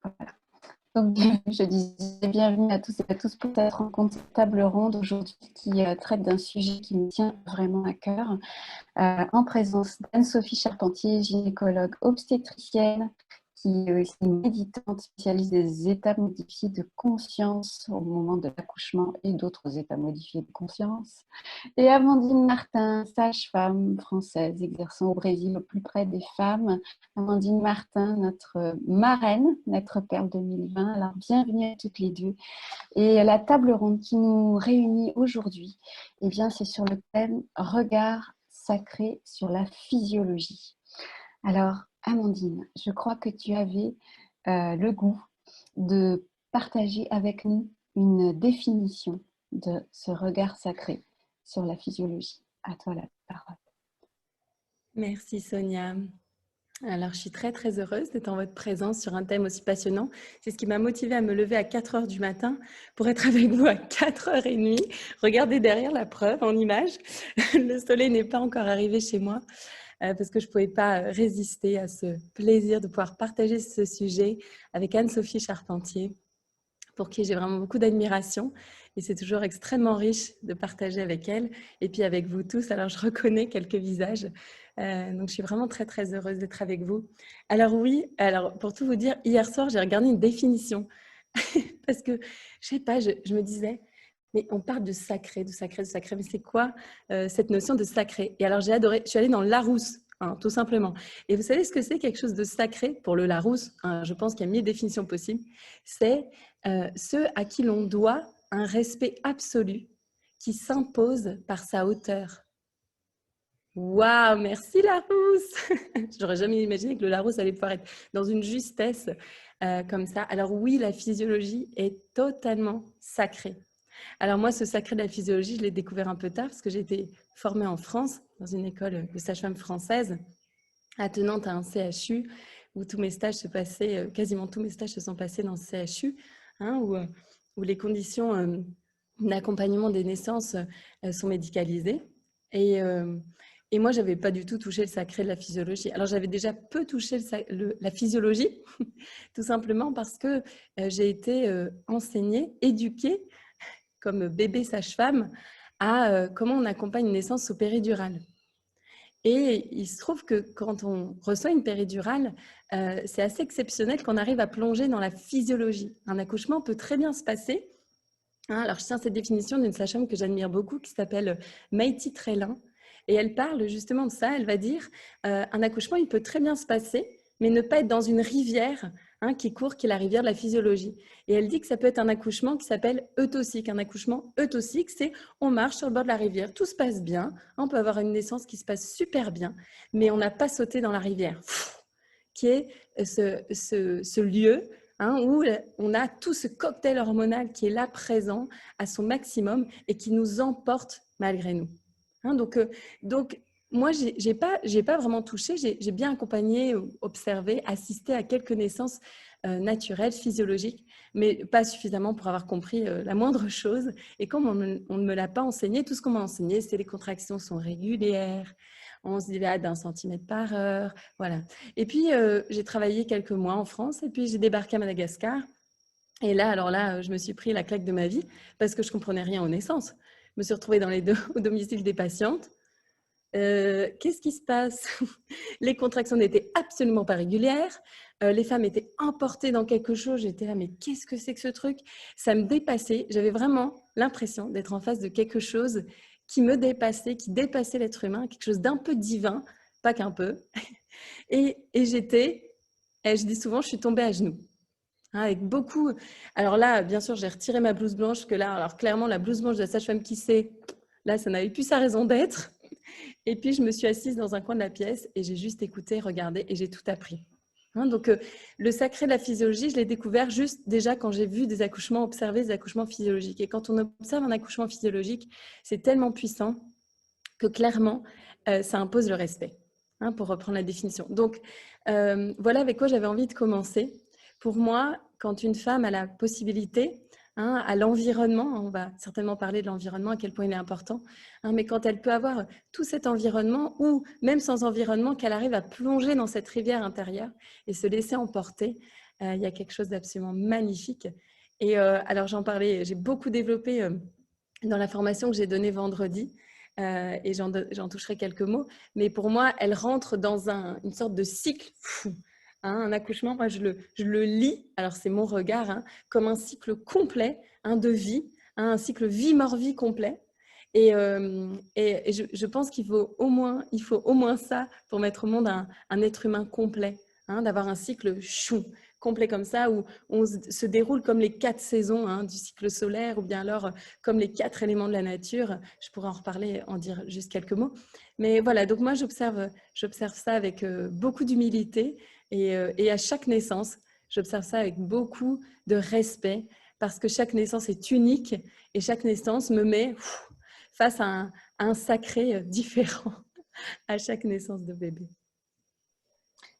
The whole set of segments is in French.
Voilà. Donc, je disais bienvenue à tous et à tous pour cette rencontre table ronde aujourd'hui qui traite d'un sujet qui me tient vraiment à cœur, en présence d'Anne-Sophie Charpentier, gynécologue obstétricienne, qui est aussi méditante, spécialiste des états modifiés de conscience au moment de l'accouchement et d'autres états modifiés de conscience. Et Amandine Martin, sage-femme française exerçant au Brésil au plus près des femmes. Amandine Martin, notre marraine, notre perle 2020. Alors, bienvenue à toutes les deux. Et la table ronde qui nous réunit aujourd'hui, eh bien, c'est sur le thème « Regard sacré sur la physiologie ». Alors, Amandine, je crois que tu avais le goût de partager avec nous une définition de ce regard sacré sur la physiologie. À toi la parole. Merci Sonia. Alors, je suis très très heureuse d'être en votre présence sur un thème aussi passionnant. C'est ce qui m'a motivée à me lever à 4 heures du matin pour être avec vous à 4h30. Regardez derrière la preuve en image. Le soleil n'est pas encore arrivé chez moi parce que je ne pouvais pas résister à ce plaisir de pouvoir partager ce sujet avec Anne-Sophie Charpentier, pour qui j'ai vraiment beaucoup d'admiration. Et c'est toujours extrêmement riche de partager avec elle et puis avec vous tous. Alors, je reconnais quelques visages. Donc, je suis vraiment très, très heureuse d'être avec vous. Alors oui, alors pour tout vous dire, hier soir, j'ai regardé une définition parce que, je sais pas, je me disais, mais on parle de sacré, de sacré, de sacré, mais c'est quoi cette notion de sacré? Et alors, j'ai adoré, je suis allée dans le Larousse, hein, tout simplement. Et vous savez ce que c'est quelque chose de sacré pour le Larousse, hein, je pense qu'il y a 1000 définitions possibles. C'est ceux à qui l'on doit un respect absolu qui s'impose par sa hauteur. Waouh, merci Larousse. J'aurais jamais imaginé que le Larousse allait pouvoir être dans une justesse comme ça. Alors oui, la physiologie est totalement sacrée. Alors moi, ce sacré de la physiologie, je l'ai découvert un peu tard parce que j'ai été formée en France dans une école de sage-femme française attenante à un CHU où tous mes stages se passaient, quasiment tous mes stages se sont passés dans ce CHU, hein, où les conditions d'accompagnement des naissances sont médicalisées. Et moi, je n'avais pas du tout touché le sacré de la physiologie. Alors, j'avais déjà peu touché la physiologie, tout simplement parce que j'ai été enseignée, éduquée comme bébé sage-femme à comment on accompagne une naissance au péridurale. Et il se trouve que quand on reçoit une péridurale, c'est assez exceptionnel qu'on arrive à plonger dans la physiologie. Un accouchement peut très bien se passer. Hein, alors, je tiens cette définition d'une sage-femme que j'admire beaucoup, qui s'appelle Maïti Trélin. Et elle parle justement de ça. Elle va dire un accouchement, il peut très bien se passer, mais ne pas être dans une rivière qui court, qui est la rivière de la physiologie. Et elle dit que ça peut être un accouchement qui s'appelle eutocique. Un accouchement eutocique, c'est on marche sur le bord de la rivière, tout se passe bien, on peut avoir une naissance qui se passe super bien, mais on n'a pas sauté dans la rivière, qui est ce lieu où on a tout ce cocktail hormonal qui est là présent à son maximum et qui nous emporte malgré nous. Donc moi, j'ai pas vraiment touché, j'ai bien accompagné, observé, assisté à quelques naissances naturelles, physiologiques, mais pas suffisamment pour avoir compris la moindre chose. Et comme on ne me l'a pas enseigné, tout ce qu'on m'a enseigné, c'est les contractions sont régulières, on se dilate d'1 centimètre par heure, voilà. Et puis, j'ai travaillé quelques mois en France et puis j'ai débarqué à Madagascar. Et là, alors là, je me suis pris la claque de ma vie parce que je ne comprenais rien aux naissances. Je me suis retrouvée au domicile des patientes. Qu'est-ce qui se passe? Les contractions n'étaient absolument pas régulières. Les femmes étaient emportées dans quelque chose. J'étais là, mais qu'est-ce que c'est que ce truc? Ça me dépassait. J'avais vraiment l'impression d'être en face de quelque chose qui me dépassait, qui dépassait l'être humain, quelque chose d'un peu divin, pas qu'un peu. Et je dis souvent, je suis tombée à genoux. Avec beaucoup. Alors là, bien sûr, j'ai retiré ma blouse blanche, que là, alors clairement, la blouse blanche de la sage-femme qui sait, là, ça n'avait plus sa raison d'être. Et puis, je me suis assise dans un coin de la pièce et j'ai juste écouté, regardé et j'ai tout appris. Donc, le sacré de la physiologie, je l'ai découvert juste déjà quand j'ai vu des accouchements, observé des accouchements physiologiques. Et quand on observe un accouchement physiologique, c'est tellement puissant que clairement, ça impose le respect, pour reprendre la définition. Donc, voilà avec quoi j'avais envie de commencer. Pour moi, quand une femme a la possibilité hein, à l'environnement. On va certainement parler de l'environnement, à quel point il est important. Hein, mais quand elle peut avoir tout cet environnement, ou même sans environnement, qu'elle arrive à plonger dans cette rivière intérieure et se laisser emporter, il y a quelque chose d'absolument magnifique. Et alors j'en parlais, j'ai beaucoup développé dans la formation que j'ai donnée vendredi, et j'en toucherai quelques mots. Mais pour moi, elle rentre dans une sorte de cycle fou. Hein, un accouchement, moi, je le lis, alors c'est mon regard, hein, comme un cycle complet, hein, de vie, hein, un cycle vie-mort-vie complet. Et je pense qu'il faut au moins ça pour mettre au monde un être humain complet, hein, d'avoir un cycle chou, complet comme ça, où on se déroule comme les 4 saisons, hein, du cycle solaire, ou bien alors comme les 4 éléments de la nature. Je pourrais en reparler, en dire juste quelques mots. Mais voilà, donc moi j'observe ça avec beaucoup d'humilité, et à chaque naissance, j'observe ça avec beaucoup de respect, parce que chaque naissance est unique, et chaque naissance me met face à un sacré différent à chaque naissance de bébé.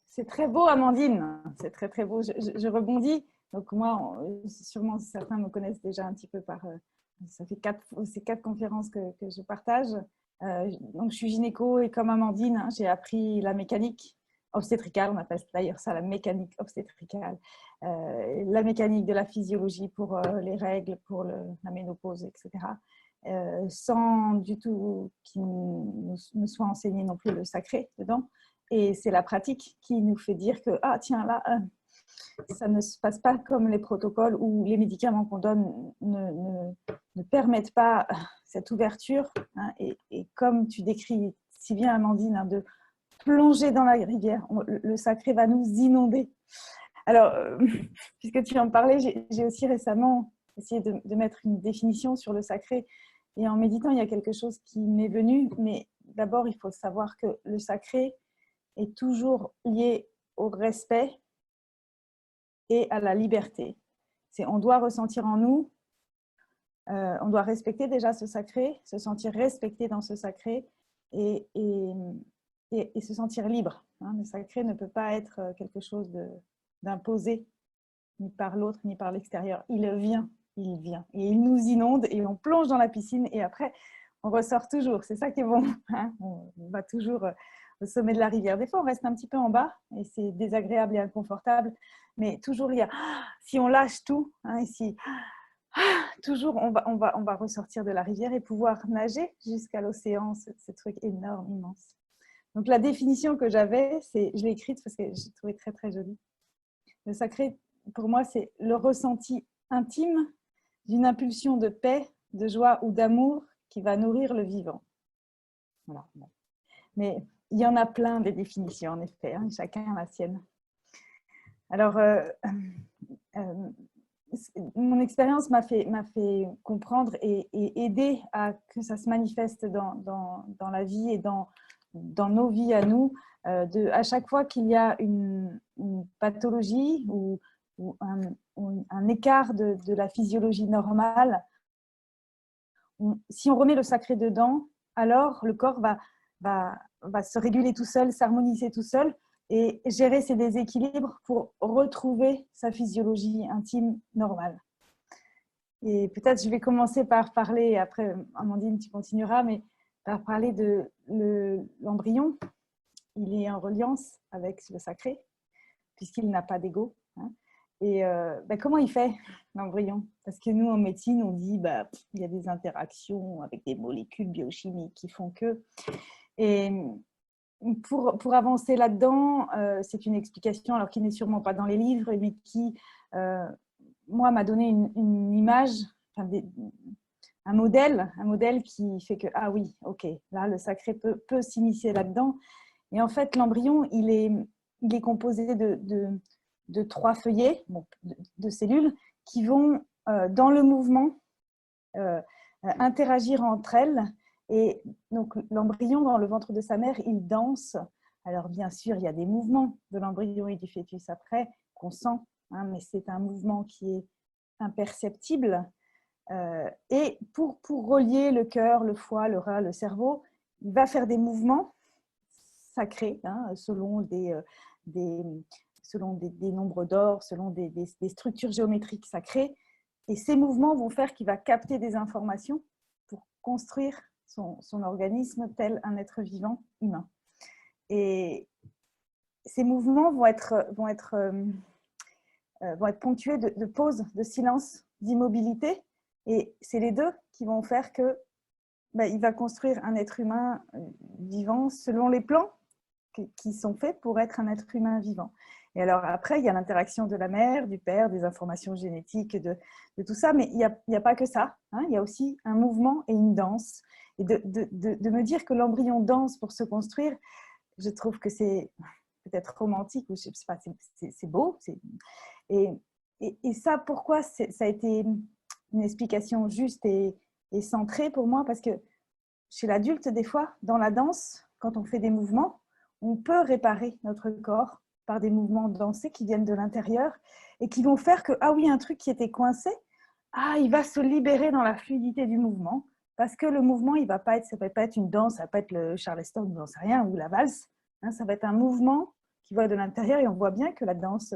C'est très beau, Amandine. C'est très, très beau. Je rebondis. Donc, moi, sûrement, certains me connaissent déjà un petit peu par... ça fait 4 conférences que je partage. Donc, je suis gynéco et comme Amandine, hein, j'ai appris la mécanique obstétricale. On appelle d'ailleurs ça la mécanique obstétricale. La mécanique de la physiologie pour les règles, pour la ménopause, etc. Sans du tout qu'il me soit enseigné non plus le sacré dedans. Et c'est la pratique qui nous fait dire que, ah tiens, là, ça ne se passe pas comme les protocoles où les médicaments qu'on donne ne permettent pas cette ouverture. Hein, et comme tu décris si bien, Amandine, hein, de plonger dans la rivière, le sacré va nous inonder. Alors, puisque tu en parlais, j'ai aussi récemment essayé de mettre une définition sur le sacré. Et en méditant, il y a quelque chose qui m'est venu. Mais d'abord, il faut savoir que le sacré est toujours lié au respect et à la liberté. On doit ressentir en nous, on doit respecter déjà ce sacré, se sentir respecté dans ce sacré et se sentir libre. Hein. Le sacré ne peut pas être quelque chose d'imposé, ni par l'autre, ni par l'extérieur. Il vient. Et il nous inonde et on plonge dans la piscine et après, on ressort toujours. C'est ça qui est bon. Hein. On va toujours au sommet de la rivière. Des fois, on reste un petit peu en bas et c'est désagréable et inconfortable. Mais toujours, il y a, si on lâche tout, hein, et si toujours on va ressortir de la rivière et pouvoir nager jusqu'à l'océan, ce truc énorme, immense. Donc, la définition que j'avais, je l'ai écrite parce que j'ai trouvé très, très jolie. Le sacré, pour moi, c'est le ressenti intime d'une impulsion de paix, de joie ou d'amour qui va nourrir le vivant. Voilà. Mais il y en a plein des définitions, en effet, hein, chacun a la sienne. Alors, mon expérience m'a fait comprendre et aider à que ça se manifeste dans la vie et dans nos vies à nous. À chaque fois qu'il y a une pathologie ou un écart de la physiologie normale, si on remet le sacré dedans, alors le corps va se réguler tout seul, s'harmoniser tout seul et gérer ses déséquilibres pour retrouver sa physiologie intime normale. Et peut-être je vais commencer par parler, après Amandine tu continueras, mais par parler de l'embryon. Il est en reliance avec le sacré, puisqu'il n'a pas d'ego. Hein. Et comment il fait, l'embryon? Parce que nous, en médecine, on dit il y a des interactions avec des molécules biochimiques qui font que... Et pour avancer là-dedans, c'est une explication alors qui n'est sûrement pas dans les livres, mais qui, moi, m'a donné une image, un modèle qui fait que, ah oui, ok, là, le sacré peut s'initier là-dedans. Et en fait, l'embryon, il est composé de 3 feuillets, de cellules, qui vont, dans le mouvement, interagir entre elles. Et donc, l'embryon, dans le ventre de sa mère, il danse. Alors, bien sûr, il y a des mouvements de l'embryon et du fœtus après qu'on sent, hein, mais c'est un mouvement qui est imperceptible. Et pour nombrer le cœur, le foie, le rein, le cerveau, il va faire des mouvements sacrés, hein, selon des nombres d'or, selon des structures géométriques sacrées, Et ces mouvements vont faire qu'il va capter des informations pour construire son organisme tel un être vivant humain. Et ces mouvements vont être ponctués de pauses, de silence, d'immobilité. Et c'est les deux qui vont faire que il va construire un être humain vivant selon les plans qui sont faits pour être un être humain vivant. Et alors après, il y a l'interaction de la mère, du père, des informations génétiques, de tout ça, mais il n'y a pas que ça. Hein. Il y a aussi un mouvement et une danse. Et de me dire que l'embryon danse pour se construire, je trouve que c'est peut-être romantique, ou je sais pas, c'est beau. Et ça, pourquoi ça a été une explication juste et centrée pour moi? Parce que chez l'adulte, des fois, dans la danse, quand on fait des mouvements, on peut réparer notre corps par des mouvements dansés qui viennent de l'intérieur et qui vont faire que, ah oui, un truc qui était coincé, il va se libérer dans la fluidité du mouvement, parce que le mouvement, ça va pas être une danse, ça va pas être le charleston, j'en sais rien, ou la valse, hein, ça va être un mouvement qui va de l'intérieur, et on voit bien que la danse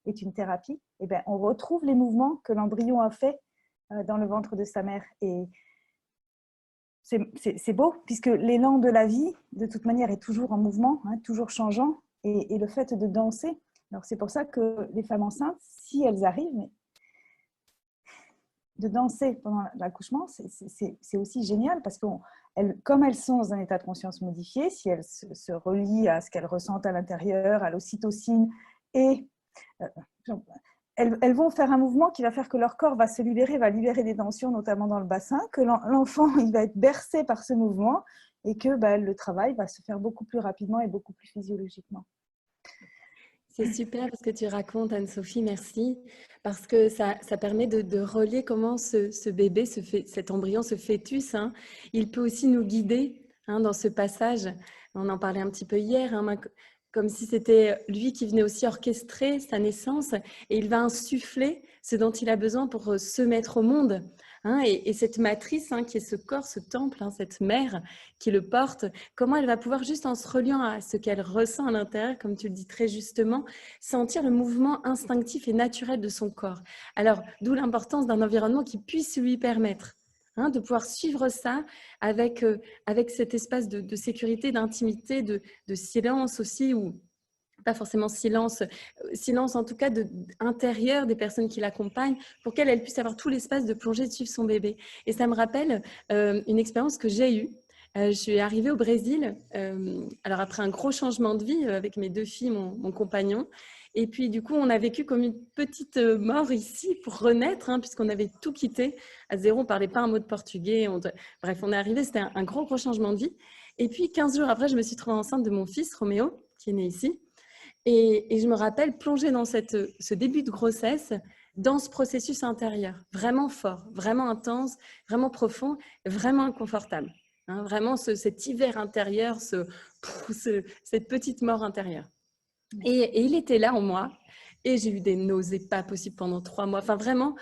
est une thérapie. Et bien, on retrouve les mouvements que l'embryon a fait dans le ventre de sa mère. Et c'est beau, puisque l'élan de la vie, de toute manière, est toujours en mouvement, hein, toujours changeant. Et le fait de danser, alors c'est pour ça que les femmes enceintes, si elles arrivent, de danser pendant l'accouchement, c'est aussi génial, parce que comme elles sont dans un état de conscience modifié, si elles se relient à ce qu'elles ressentent à l'intérieur, à l'ocytocine, et elles vont faire un mouvement qui va faire que leur corps va se libérer, va libérer des tensions, notamment dans le bassin, que l'enfant il va être bercé par ce mouvement, et que le travail va se faire beaucoup plus rapidement et beaucoup plus physiologiquement. C'est super ce que tu racontes, Anne-Sophie, merci. Parce que ça permet de relier comment ce bébé, cet embryon, ce fœtus, hein, il peut aussi nous guider dans ce passage. On en parlait un petit peu hier, comme si c'était lui qui venait aussi orchestrer sa naissance, et il va insuffler ce dont il a besoin pour se mettre au monde. Et cette matrice qui est ce corps, ce temple, cette mère qui le porte, comment elle va pouvoir, juste en se reliant à ce qu'elle ressent à l'intérieur, comme tu le dis très justement, sentir le mouvement instinctif et naturel de son corps. Alors, d'où l'importance d'un environnement qui puisse lui permettre de pouvoir suivre ça avec cet espace de sécurité, d'intimité, de silence aussi, ou pas forcément silence en tout cas intérieur des personnes qui l'accompagnent, pour qu'elle puisse avoir tout l'espace de plonger, de suivre son bébé. Et ça me rappelle une expérience que j'ai eue. Je suis arrivée au Brésil, alors après un gros changement de vie avec mes 2 filles, mon compagnon. Et puis, du coup, on a vécu comme une petite mort ici pour renaître, puisqu'on avait tout quitté à zéro. On ne parlait pas un mot de portugais. Bref, on est arrivé, c'était un gros changement de vie. Et puis, 15 jours après, je me suis trouvée enceinte de mon fils, Roméo, qui est né ici. Et je me rappelle plonger dans ce début de grossesse, dans ce processus intérieur, vraiment fort, vraiment intense, vraiment profond, vraiment inconfortable. Vraiment cet hiver intérieur, cette petite mort intérieure. Et il était là en moi, et j'ai eu des nausées pas possibles pendant 3 mois. Enfin, vraiment,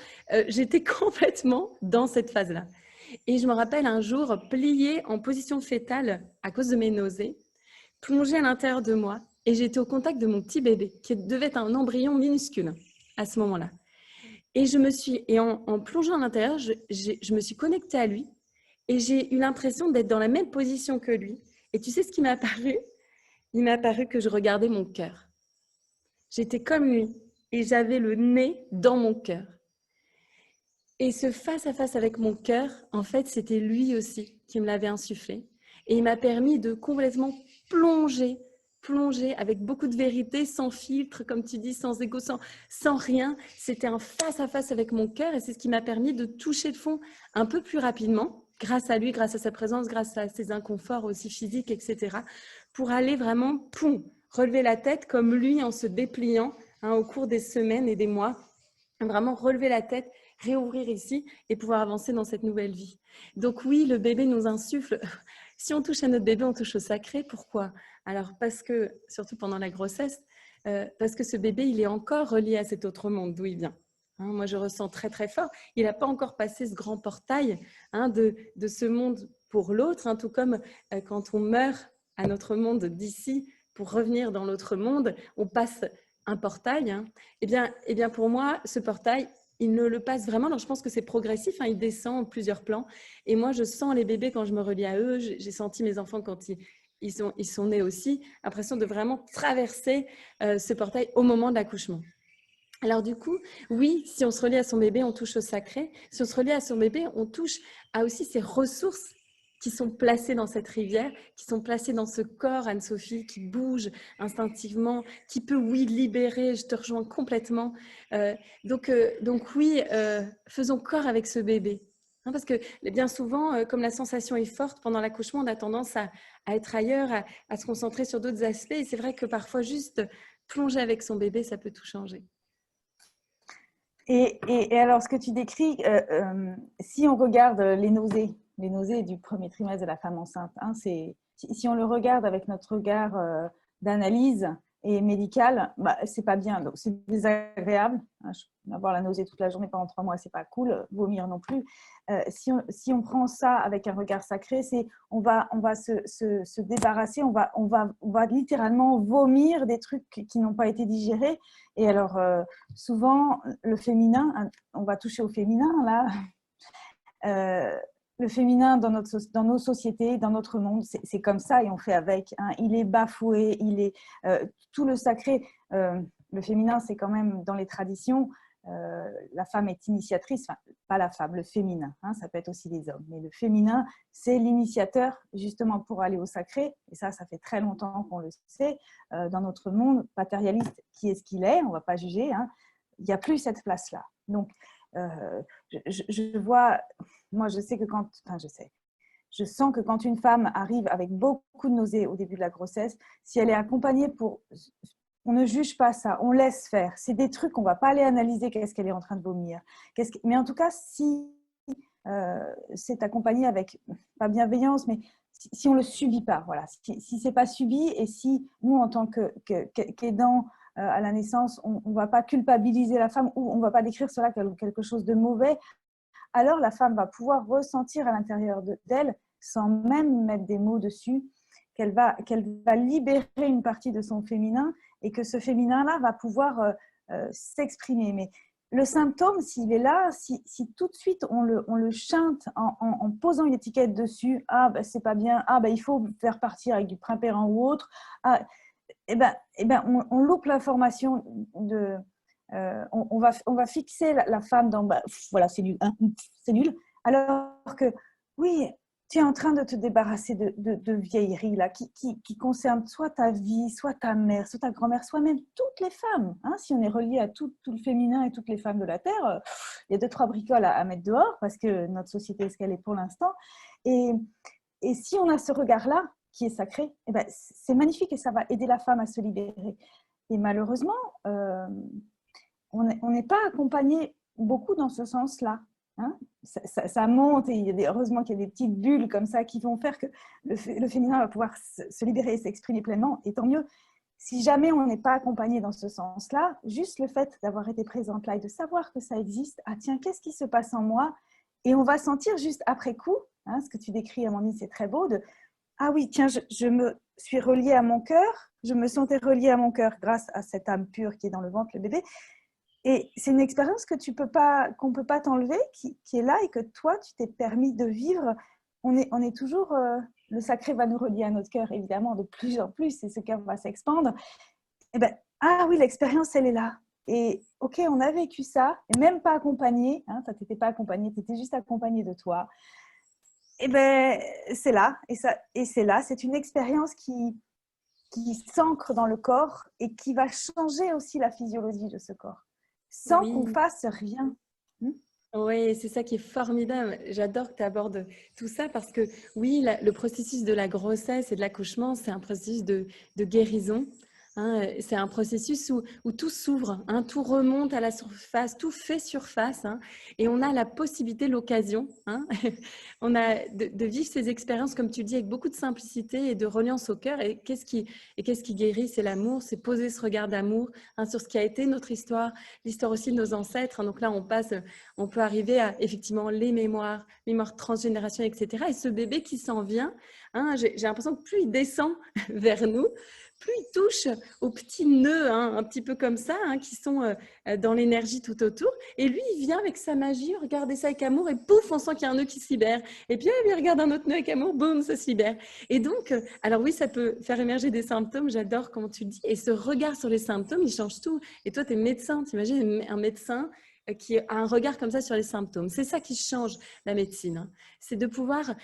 j'étais complètement dans cette phase-là. Et je me rappelle un jour pliée en position fétale à cause de mes nausées, plongée à l'intérieur de moi, et j'étais au contact de mon petit bébé, qui devait être un embryon minuscule à ce moment-là. Et en plongeant à l'intérieur, je me suis connectée à lui, et j'ai eu l'impression d'être dans la même position que lui. Et tu sais ce qui m'est apparu? Il m'est apparu que je regardais mon cœur. J'étais comme lui, et j'avais le nez dans mon cœur. Et ce face-à-face avec mon cœur, en fait, c'était lui aussi qui me l'avait insufflé. Et il m'a permis de complètement plonger avec beaucoup de vérité, sans filtre, comme tu dis, sans égo, sans rien. C'était un face-à-face avec mon cœur, et c'est ce qui m'a permis de toucher le fond un peu plus rapidement, grâce à lui, grâce à sa présence, grâce à ses inconforts aussi physiques, etc., pour aller vraiment, relever la tête comme lui en se dépliant au cours des semaines et des mois, vraiment relever la tête, réouvrir ici et pouvoir avancer dans cette nouvelle vie. Donc oui, le bébé nous insuffle. Si on touche à notre bébé, on touche au sacré. Pourquoi? Alors parce que, surtout pendant la grossesse, parce que ce bébé, il est encore relié à cet autre monde d'où il vient. Moi, je ressens très très fort. Il n'a pas encore passé ce grand portail de ce monde pour l'autre, tout comme quand on meurt à notre monde d'ici pour revenir dans l'autre monde, on passe un portail. Eh bien, pour moi, ce portail, il ne le passe vraiment. Alors, je pense que c'est progressif, hein, il descend en plusieurs plans. Et moi, je sens les bébés quand je me relie à eux. J'ai senti mes enfants quand ils sont nés aussi. L'impression de vraiment traverser ce portail au moment de l'accouchement. Alors du coup, oui, si on se relie à son bébé, on touche au sacré. Si on se relie à son bébé, on touche à aussi ces ressources qui sont placées dans cette rivière, qui sont placées dans ce corps, Anne-Sophie, qui bouge instinctivement, qui peut, oui, libérer, je te rejoins complètement. Donc oui, faisons corps avec ce bébé. Hein, parce que bien souvent, comme la sensation est forte pendant l'accouchement, on a tendance à être ailleurs, à se concentrer sur d'autres aspects. Et c'est vrai que parfois, juste plonger avec son bébé, ça peut tout changer. Et alors, ce que tu décris, si on regarde les nausées du premier trimestre de la femme enceinte, hein, si on le regarde avec notre regard d'analyse et médical, bah, c'est pas bien, donc c'est désagréable. Hein, avoir la nausée toute la journée pendant 3 mois, c'est pas cool. Vomir non plus. Si on prend ça avec un regard sacré, c'est on va se débarrasser, on va littéralement vomir des trucs qui n'ont pas été digérés. Et alors, souvent, le féminin, on va toucher au féminin là. Le féminin dans nos sociétés, dans notre monde, c'est comme ça et on fait avec. Hein. Il est bafoué, tout le sacré. Le féminin, c'est quand même dans les traditions. La femme est initiatrice, enfin, pas la femme, le féminin, hein, ça peut être aussi les hommes, mais le féminin, c'est l'initiateur justement pour aller au sacré, et ça fait très longtemps qu'on le sait. Dans notre monde matérialiste, qui est ce qu'il est, on ne va pas juger, hein, il n'y a plus cette place-là. Donc, je vois, moi je sais que je sens que quand une femme arrive avec beaucoup de nausées au début de la grossesse, si elle est accompagnée on ne juge pas ça, on laisse faire. C'est des trucs, on ne va pas aller analyser qu'est-ce qu'elle est en train de vomir. Mais en tout cas, si c'est accompagné avec, pas bienveillance, mais si on ne le subit pas, voilà. Si ce n'est pas subi et si nous, en tant qu'aidants à la naissance, on ne va pas culpabiliser la femme ou on ne va pas décrire cela comme quelque chose de mauvais, alors la femme va pouvoir ressentir à l'intérieur d'elle, sans même mettre des mots dessus, qu'elle va libérer une partie de son féminin et que ce féminin-là va pouvoir s'exprimer. Mais le symptôme, s'il est là, si tout de suite on le chante en posant une étiquette dessus, ah ben c'est pas bien, ah ben il faut faire partir avec du Primpéran ou autre, on loupe l'information de... on va fixer la femme dans voilà, c'est nul, hein, c'est nul, alors que oui, tu es en train de te débarrasser de vieilleries là, qui concernent soit ta vie, soit ta mère, soit ta grand-mère, soit même toutes les femmes. Hein, si on est relié à tout le féminin et toutes les femmes de la Terre, il y a 2-3 bricoles à mettre dehors parce que notre société est ce qu'elle est pour l'instant. Et si on a ce regard-là, qui est sacré, eh ben, c'est magnifique et ça va aider la femme à se libérer. Et malheureusement, on n'est pas accompagné beaucoup dans ce sens-là. Hein, ça monte et heureusement qu'il y a des petites bulles comme ça qui vont faire que le féminin va pouvoir se libérer et s'exprimer pleinement, et tant mieux. Si jamais on n'est pas accompagné dans ce sens-là, juste le fait d'avoir été présente là et de savoir que ça existe, ah tiens, qu'est-ce qui se passe en moi? Et on va sentir juste après coup, hein, ce que tu décris, Amandine, c'est très beau, ah oui, tiens, je me suis reliée à mon cœur, je me sentais reliée à mon cœur grâce à cette âme pure qui est dans le ventre, le bébé. Et c'est une expérience qu'on ne peut pas t'enlever, qui est là et que toi, tu t'es permis de vivre. On est toujours, le sacré va nous relier à notre cœur, évidemment, de plus en plus, et ce cœur va s'expandre. Et ben, ah oui, l'expérience, elle est là. Et ok, on a vécu ça, et même pas accompagné, hein, tu n'étais pas accompagné, tu étais juste accompagné de toi. Et ben, c'est là, et c'est là, c'est une expérience qui s'ancre dans le corps et qui va changer aussi la physiologie de ce corps, sans qu'on fasse rien. Oui, c'est ça qui est formidable. J'adore que tu abordes tout ça parce que oui, le processus de la grossesse et de l'accouchement, c'est un processus de guérison. Hein, c'est un processus où tout s'ouvre, hein, tout remonte à la surface, tout fait surface, hein, et on a la possibilité, l'occasion, hein, on a de vivre ces expériences, comme tu dis, avec beaucoup de simplicité et de reliance au cœur. Et qu'est-ce qui guérit? C'est l'amour, c'est poser ce regard d'amour, hein, sur ce qui a été notre histoire, l'histoire aussi de nos ancêtres. Hein. Donc là, on peut arriver à effectivement les mémoires transgénérationnelles, etc. Et ce bébé qui s'en vient, hein, j'ai l'impression que plus il descend vers nous, plus il touche aux petits nœuds, hein, un petit peu comme ça, hein, qui sont dans l'énergie tout autour. Et lui, il vient avec sa magie, regardez ça avec amour, et pouf, on sent qu'il y a un nœud qui se libère. Et puis, il regarde un autre nœud avec amour, boum, ça se libère. Et donc, alors oui, ça peut faire émerger des symptômes, j'adore comment tu le dis. Et ce regard sur les symptômes, il change tout. Et toi, tu es médecin, t'imagines un médecin qui a un regard comme ça sur les symptômes. C'est ça qui change la médecine. Hein. C'est de pouvoir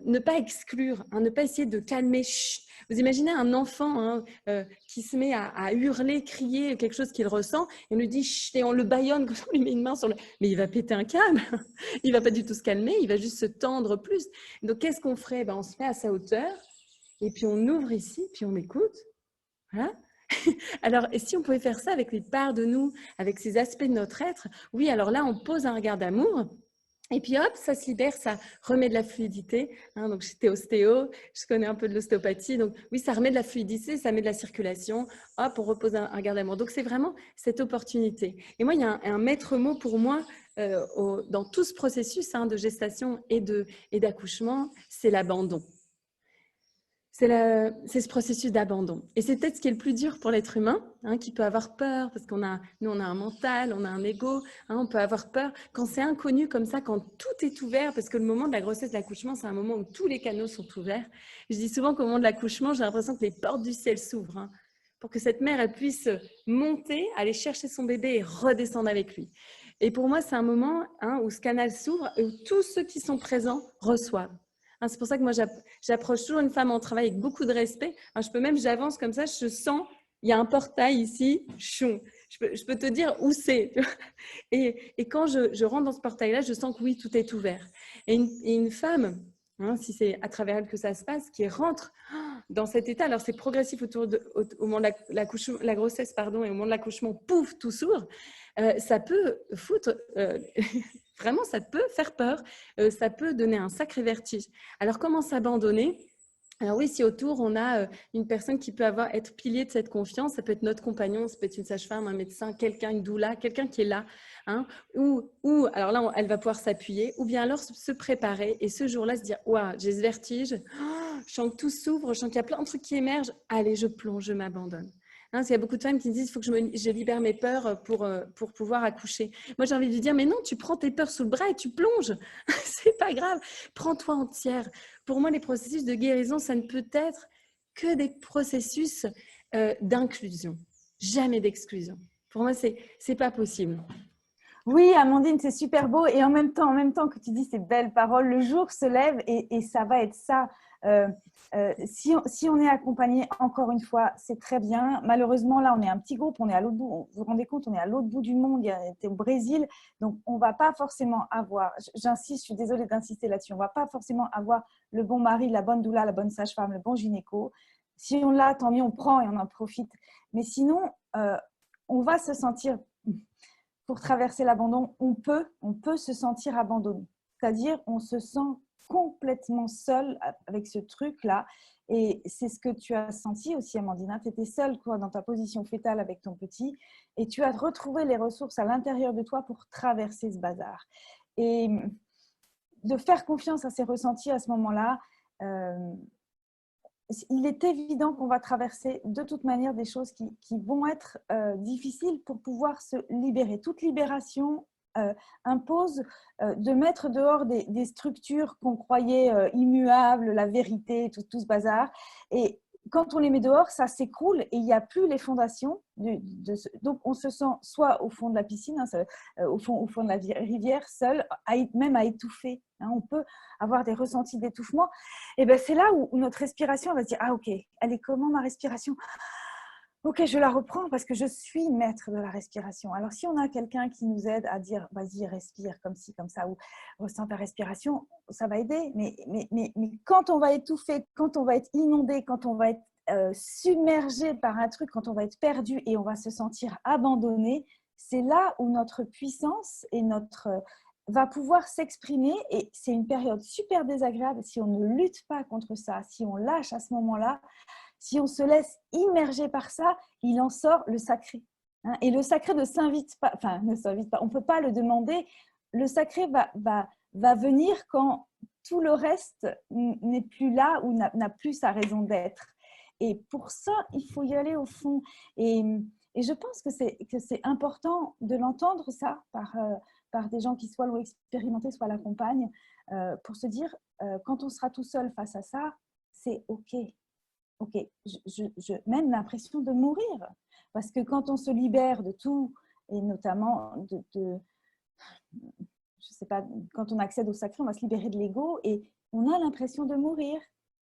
ne pas exclure, hein, ne pas essayer de calmer. Chut. Vous imaginez un enfant hein, qui se met à hurler, crier quelque chose qu'il ressent et on lui dit chut, et on le bâillonne quand on lui met une main sur le... Mais il va péter un câble. Il ne va pas du tout se calmer, il va juste se tendre plus. Donc, qu'est-ce qu'on ferait? On se met à sa hauteur et puis on ouvre ici, puis on écoute. Voilà. Alors, et si on pouvait faire ça avec les parts de nous, avec ces aspects de notre être, oui, alors là, on pose un regard d'amour. Et puis hop, ça se libère, ça remet de la fluidité. Hein, donc j'étais ostéo, je connais un peu de l'ostéopathie. Donc oui, ça remet de la fluidité, ça met de la circulation. Hop, on repose un regard d'amour. Donc c'est vraiment cette opportunité. Et moi, il y a un maître mot pour moi dans tout ce processus hein, de gestation et d'accouchement, c'est l'abandon. C'est ce processus d'abandon. Et c'est peut-être ce qui est le plus dur pour l'être humain, hein, qui peut avoir peur, parce nous, on a un mental, on a un ego, hein, on peut avoir peur. Quand c'est inconnu comme ça, quand tout est ouvert, parce que le moment de la grossesse, de l'accouchement, c'est un moment où tous les canaux sont ouverts. Je dis souvent qu'au moment de l'accouchement, j'ai l'impression que les portes du ciel s'ouvrent, hein, pour que cette mère, elle puisse monter, aller chercher son bébé et redescendre avec lui. Et pour moi, c'est un moment hein, où ce canal s'ouvre et où tous ceux qui sont présents reçoivent. C'est pour ça que moi, j'approche toujours une femme en travail avec beaucoup de respect. J'avance comme ça, je sens, il y a un portail ici, je peux te dire où c'est. Et quand je rentre dans ce portail-là, je sens que oui, tout est ouvert. Et une femme, hein, si c'est à travers elle que ça se passe, qui rentre dans cet état, alors c'est progressif au moment de la grossesse, pardon, et au moment de l'accouchement, pouf, tout s'ouvre, ça peut foutre... Vraiment, ça peut faire peur, ça peut donner un sacré vertige. Alors, comment s'abandonner? Alors oui, si autour, on a une personne qui peut être pilier de cette confiance, ça peut être notre compagnon, ça peut être une sage-femme, un médecin, quelqu'un, une doula, quelqu'un qui est là, hein, ou alors là, elle va pouvoir s'appuyer, ou bien alors se préparer et ce jour-là se dire « Waouh, j'ai ce vertige, je sens que tout s'ouvre, je sens qu'il y a plein de trucs qui émergent, allez, je plonge, je m'abandonne. » Hein, il y a beaucoup de femmes qui me disent il faut que je libère mes peurs pour pouvoir accoucher. Moi, j'ai envie de lui dire mais non, tu prends tes peurs sous le bras et tu plonges. C'est pas grave. Prends-toi entière. Pour moi, les processus de guérison, ça ne peut être que des processus d'inclusion, jamais d'exclusion. Pour moi, c'est pas possible. Oui, Amandine, c'est super beau. Et en même temps que tu dis ces belles paroles, le jour se lève et ça va être ça. Si on est accompagné, encore une fois, c'est très bien. Malheureusement, là, on est un petit groupe, on est à l'autre bout. Vous vous rendez compte, on est à l'autre bout du monde, tu es au Brésil. Donc, on ne va pas forcément avoir, j'insiste, je suis désolée d'insister là-dessus, on ne va pas forcément avoir le bon mari, la bonne doula, la bonne sage-femme, le bon gynéco. Si on l'a, tant mieux, on prend et on en profite. Mais sinon, on va se sentir... Pour traverser l'abandon, on peut se sentir abandonné. C'est-à-dire, on se sent complètement seul avec ce truc-là. Et c'est ce que tu as senti aussi, Amandine. Tu étais seule dans ta position fétale avec ton petit et tu as retrouvé les ressources à l'intérieur de toi pour traverser ce bazar. Et de faire confiance à ces ressentis à ce moment-là, il est évident qu'on va traverser de toute manière des choses qui vont être difficiles pour pouvoir se libérer. Toute libération impose de mettre dehors des structures qu'on croyait immuables, la vérité, tout ce bazar. Et quand on les met dehors, ça s'écroule et il n'y a plus les fondations. Donc, on se sent soit au fond de la piscine, hein, au fond de la rivière, seul, même à étouffer. Hein, on peut avoir des ressentis d'étouffement. Et ben, c'est là où notre respiration va se dire « Ah, ok, elle est comment ma respiration ?» Ok, je la reprends parce que je suis maître de la respiration. Alors, si on a quelqu'un qui nous aide à dire « Vas-y, respire comme ci, comme ça » ou « Ressens ta respiration », ça va aider. Mais quand on va étouffer, quand on va être inondé, quand on va être submergé par un truc, quand on va être perdu et on va se sentir abandonné, c'est là où notre puissance et va pouvoir s'exprimer. Et c'est une période super désagréable si on ne lutte pas contre ça, si on lâche à ce moment-là. Si on se laisse immerger par ça, il en sort le sacré. Et le sacré ne s'invite pas, on ne peut pas le demander. Le sacré va venir quand tout le reste n'est plus là ou n'a plus sa raison d'être. Et pour ça, il faut y aller au fond. Et je pense que c'est important de l'entendre, ça, par des gens qui soit l'ont expérimenté, soit l'accompagnent, pour se dire, quand on sera tout seul face à ça, c'est OK. OK, je même l'impression de mourir. Parce que quand on se libère de tout, et notamment je sais pas, quand on accède au sacré, on va se libérer de l'ego et on a l'impression de mourir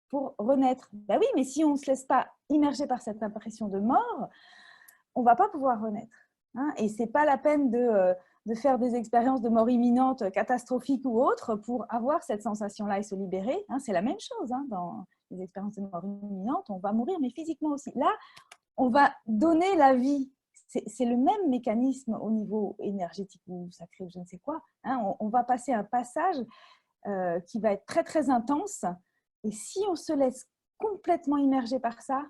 pour renaître. Ben oui, mais si on ne se laisse pas immerger par cette impression de mort, on ne va pas pouvoir renaître. Hein, et ce n'est pas la peine de faire des expériences de mort imminente, catastrophiques ou autres, pour avoir cette sensation-là et se libérer. Hein, c'est la même chose dans les expériences de mort imminente, on va mourir, mais physiquement aussi. Là, on va donner la vie. C'est le même mécanisme au niveau énergétique ou sacré ou je ne sais quoi. Hein, on va passer un passage qui va être très, très intense. Et si on se laisse complètement immerger par ça,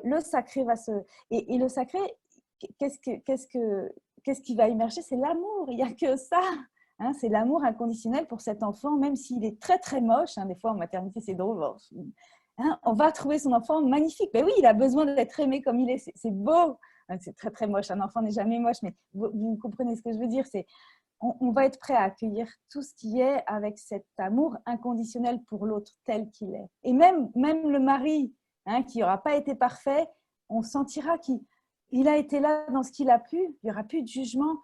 le sacré va se... Et le sacré, qu'est-ce qui va immerger? C'est l'amour, il n'y a que ça. Hein, c'est l'amour inconditionnel pour cet enfant, même s'il est très, très moche. Hein, des fois, en maternité, c'est drôle. Hein, on va trouver son enfant magnifique. Mais oui, il a besoin d'être aimé comme il est. C'est beau. Hein, c'est très, très moche. Un enfant n'est jamais moche, mais vous comprenez ce que je veux dire. On va être prêt à accueillir tout ce qui est avec cet amour inconditionnel pour l'autre tel qu'il est. Et même le mari, hein, qui n'aura pas été parfait, on sentira qu'il a été là dans ce qu'il a pu. Il n'y aura plus de jugement.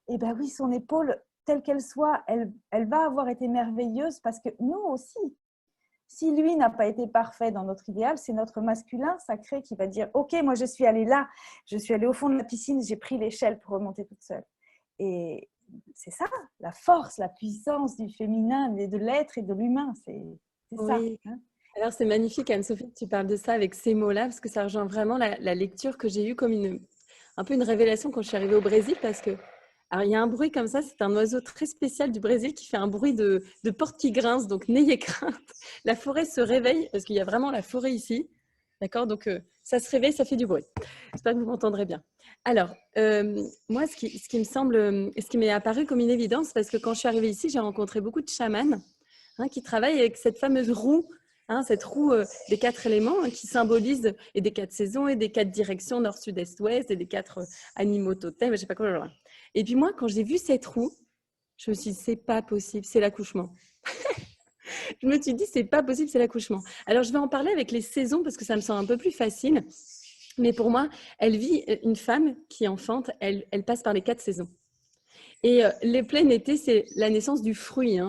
Et bien oui, son épaule, telle qu'elle soit, elle va avoir été merveilleuse parce que nous aussi, si lui n'a pas été parfait dans notre idéal, c'est notre masculin sacré qui va dire « Ok, moi je suis allée là, je suis allée au fond de la piscine, j'ai pris l'échelle pour remonter toute seule. » Et c'est ça, la force, la puissance du féminin, de l'être et de l'humain, c'est ça. Oui. Hein. Alors, c'est magnifique, Anne-Sophie, que tu parles de ça avec ces mots-là, parce que ça rejoint vraiment la lecture que j'ai eue comme un peu une révélation quand je suis arrivée au Brésil, parce que alors, il y a un bruit comme ça, c'est un oiseau très spécial du Brésil qui fait un bruit de porte qui grince, donc n'ayez crainte. La forêt se réveille, parce qu'il y a vraiment la forêt ici, d'accord? Donc, ça se réveille, ça fait du bruit. J'espère que vous m'entendrez bien. Alors, moi, ce qui me semble, ce qui m'est apparu comme une évidence, parce que quand je suis arrivée ici, j'ai rencontré beaucoup de chamans qui travaillent avec cette fameuse roue, cette roue des 4 éléments qui symbolise et des 4 saisons et des 4 directions nord, sud, est, ouest et des 4 animaux totems, je ne sais pas quoi. Et puis moi, quand j'ai vu cette roue, je me suis dit, c'est pas possible, c'est l'accouchement. Je me suis dit, c'est pas possible, c'est l'accouchement. Alors, je vais en parler avec les saisons parce que ça me semble un peu plus facile. Mais pour moi, une femme qui enfante, elle passe par les 4 saisons. Et les plein été, c'est la naissance du fruit.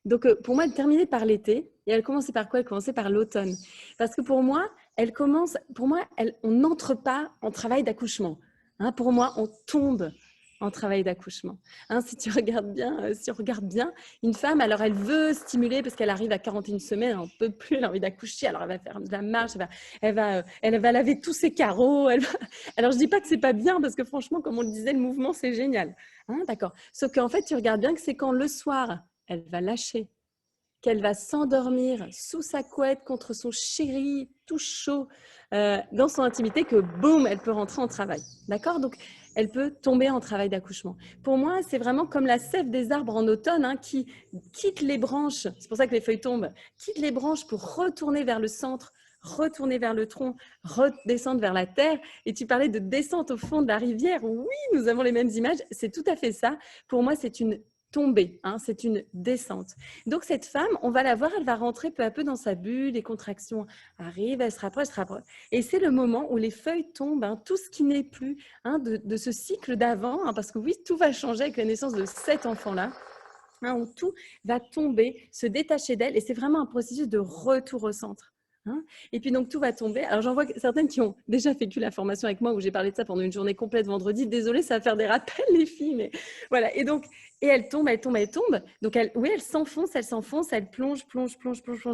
Donc, pour moi, elle terminait par l'été. Et elle commençait par quoi? Elle commençait par l'automne. Parce que pour moi, on n'entre pas en travail d'accouchement. Pour moi, on tombe en travail d'accouchement. Si tu regardes bien, une femme, alors elle veut stimuler parce qu'elle arrive à 41 semaines, elle n'en peut plus, elle a envie d'accoucher, alors elle va faire de la marche, elle va laver tous ses carreaux. Alors je dis pas que c'est pas bien parce que franchement, comme on le disait, le mouvement c'est génial. D'accord. Sauf qu'en fait, tu regardes bien que c'est quand le soir, elle va lâcher, qu'elle va s'endormir sous sa couette contre son chéri, tout chaud, dans son intimité, que boum, elle peut rentrer en travail. D'accord? Donc, elle peut tomber en travail d'accouchement. Pour moi, c'est vraiment comme la sève des arbres en automne qui quitte les branches, c'est pour ça que les feuilles tombent, quitte les branches pour retourner vers le centre, retourner vers le tronc, redescendre vers la terre. Et tu parlais de descente au fond de la rivière. Oui, nous avons les mêmes images. C'est tout à fait ça. Pour moi, c'est une tombée, c'est une descente. Donc, cette femme, on va la voir, elle va rentrer peu à peu dans sa bulle, les contractions arrivent, elle se rapproche. Et c'est le moment où les feuilles tombent, tout ce qui n'est plus de ce cycle d'avant, parce que oui, tout va changer avec la naissance de cet enfant-là, où tout va tomber, se détacher d'elle, et c'est vraiment un processus de retour au centre. Et puis donc tout va tomber. Alors j'en vois certaines qui ont déjà vécu la formation avec moi où j'ai parlé de ça pendant une journée complète vendredi. Désolée, ça va faire des rappels les filles, mais voilà. Et elle tombe. Donc elle s'enfonce, elle plonge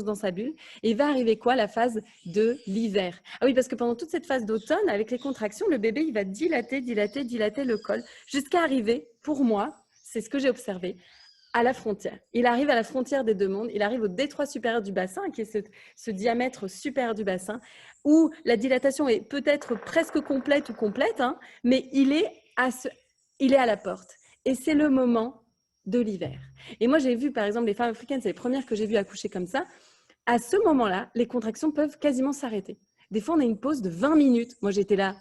dans sa bulle. Et va arriver quoi? La phase de l'hiver. Ah oui, parce que pendant toute cette phase d'automne, avec les contractions, le bébé il va dilater le col jusqu'à arriver, pour moi, c'est ce que j'ai observé, à la frontière. Il arrive à la frontière des deux mondes, il arrive au détroit supérieur du bassin, qui est ce diamètre supérieur du bassin, où la dilatation est peut-être presque complète ou complète, mais il est à la porte. Et c'est le moment de l'hiver. Et moi, j'ai vu, par exemple, les femmes africaines, c'est les premières que j'ai vues accoucher comme ça. À ce moment-là, les contractions peuvent quasiment s'arrêter. Des fois, on a une pause de 20 minutes. Moi, j'étais là,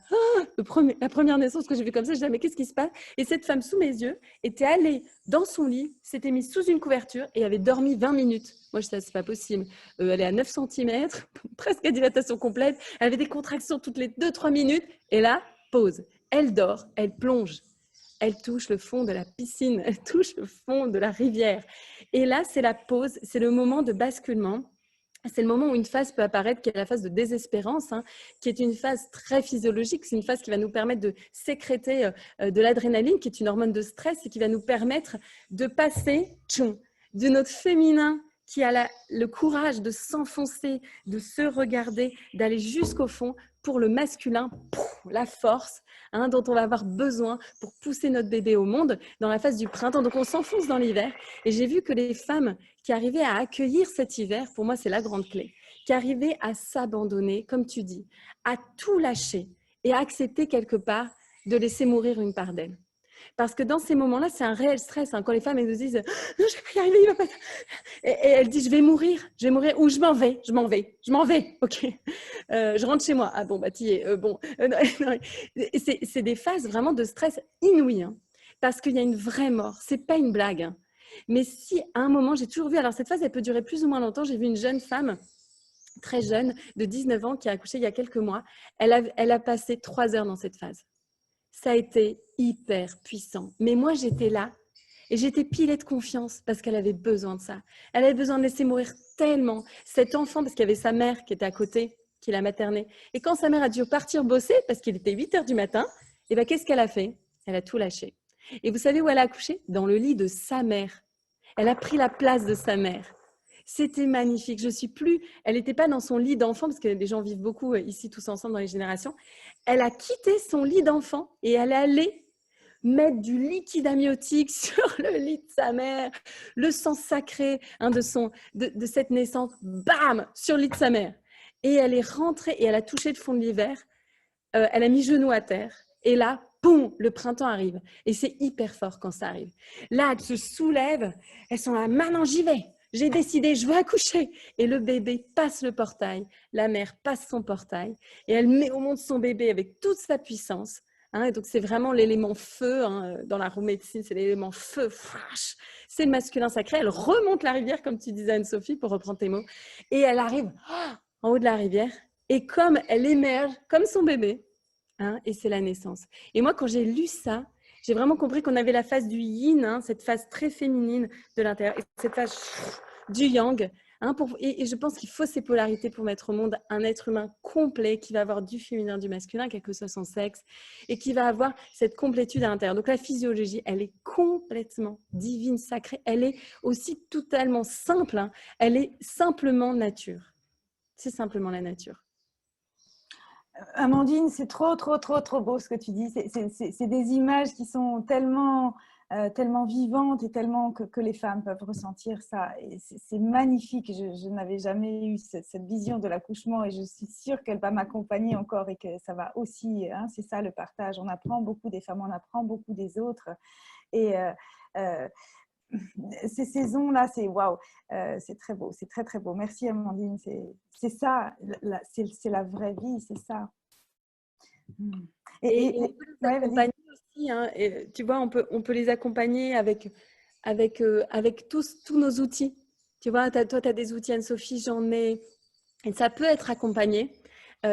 la première naissance que j'ai vue comme ça, je disais, mais qu'est-ce qui se passe? Et cette femme sous mes yeux était allée dans son lit, s'était mise sous une couverture et avait dormi 20 minutes. Moi, je disais, c'est pas possible. Elle est à 9 cm, presque à dilatation complète. Elle avait des contractions toutes les 2-3 minutes. Et là, pause. Elle dort, elle plonge. Elle touche le fond de la piscine, elle touche le fond de la rivière. Et là, c'est la pause, c'est le moment de basculement. C'est le moment où une phase peut apparaître, qui est la phase de désespérance, qui est une phase très physiologique. C'est une phase qui va nous permettre de sécréter de l'adrénaline, qui est une hormone de stress et qui va nous permettre de passer de notre féminin qui a le courage de s'enfoncer, de se regarder, d'aller jusqu'au fond, pour le masculin, la force dont on va avoir besoin pour pousser notre bébé au monde dans la phase du printemps. Donc on s'enfonce dans l'hiver. Et j'ai vu que les femmes qui arrivaient à accueillir cet hiver, pour moi c'est la grande clé, qui arrivaient à s'abandonner, comme tu dis, à tout lâcher et à accepter quelque part de laisser mourir une part d'elle. Parce que dans ces moments-là, c'est un réel stress. Quand les femmes elles nous disent « Non, je ne vais pas y arriver, il va pas... » et elles disent « Je vais mourir, ou je m'en vais, ok. Je rentre chez moi. Ah bon, bah t'y es. Bon. C'est des phases vraiment de stress inouï, parce qu'il y a une vraie mort. Ce n'est pas une blague. Mais si à un moment, j'ai toujours vu, alors cette phase, elle peut durer plus ou moins longtemps. J'ai vu une jeune femme, très jeune, de 19 ans, qui a accouché il y a quelques mois. Elle a passé 3 heures dans cette phase. Ça a été hyper puissant. Mais moi, j'étais là et j'étais pilée de confiance parce qu'elle avait besoin de ça. Elle avait besoin de laisser mourir tellement cet enfant, parce qu'il y avait sa mère qui était à côté, qui l'a maternée. Et quand sa mère a dû partir bosser, parce qu'il était 8 heures du matin, et ben, qu'est-ce qu'elle a fait? Elle a tout lâché. Et vous savez où elle a accouché? Dans le lit de sa mère. Elle a pris la place de sa mère. C'était magnifique. Elle n'était pas dans son lit d'enfant, parce que les gens vivent beaucoup ici tous ensemble dans les générations. Elle a quitté son lit d'enfant et elle est allée mettre du liquide amniotique sur le lit de sa mère, le sang sacré de cette naissance, bam, sur le lit de sa mère. Et elle est rentrée et elle a touché le fond de l'hiver. Elle a mis genou à terre. Et là, boum, le printemps arrive. Et c'est hyper fort quand ça arrive. Là, elles se soulèvent. Elles sont là, maintenant j'y vais. J'ai décidé, je veux accoucher. Et le bébé passe le portail. La mère passe son portail. Et elle met au monde son bébé avec toute sa puissance. Et donc, c'est vraiment l'élément feu. Dans la roue médecine, c'est l'élément feu. C'est le masculin sacré. Elle remonte la rivière, comme tu disais, Anne-Sophie, pour reprendre tes mots. Et elle arrive en haut de la rivière. Et comme elle émerge, comme son bébé, et c'est la naissance. Et moi, quand j'ai lu ça, j'ai vraiment compris qu'on avait la phase du yin, cette phase très féminine de l'intérieur, et cette phase du yang. Et je pense qu'il faut ces polarités pour mettre au monde un être humain complet qui va avoir du féminin, du masculin, quel que soit son sexe, et qui va avoir cette complétude à l'intérieur. Donc la physiologie, elle est complètement divine, sacrée. Elle est aussi totalement simple. Elle est simplement nature. C'est simplement la nature. Amandine, c'est trop beau ce que tu dis. C'est des images qui sont tellement vivantes et tellement que les femmes peuvent ressentir ça. C'est magnifique. Je n'avais jamais eu cette vision de l'accouchement et je suis sûre qu'elle va m'accompagner encore et que ça va aussi. C'est ça le partage. On apprend beaucoup des femmes, on apprend beaucoup des autres. Et ces saisons-là, c'est waouh, c'est très beau, c'est très beau. Merci Amandine, c'est ça, c'est la vraie vie, c'est ça. Et on peut les accompagner aussi, et, tu vois, on peut les accompagner avec tous nos outils. Tu vois, toi, tu as des outils, Anne-Sophie, j'en ai, et ça peut être accompagné.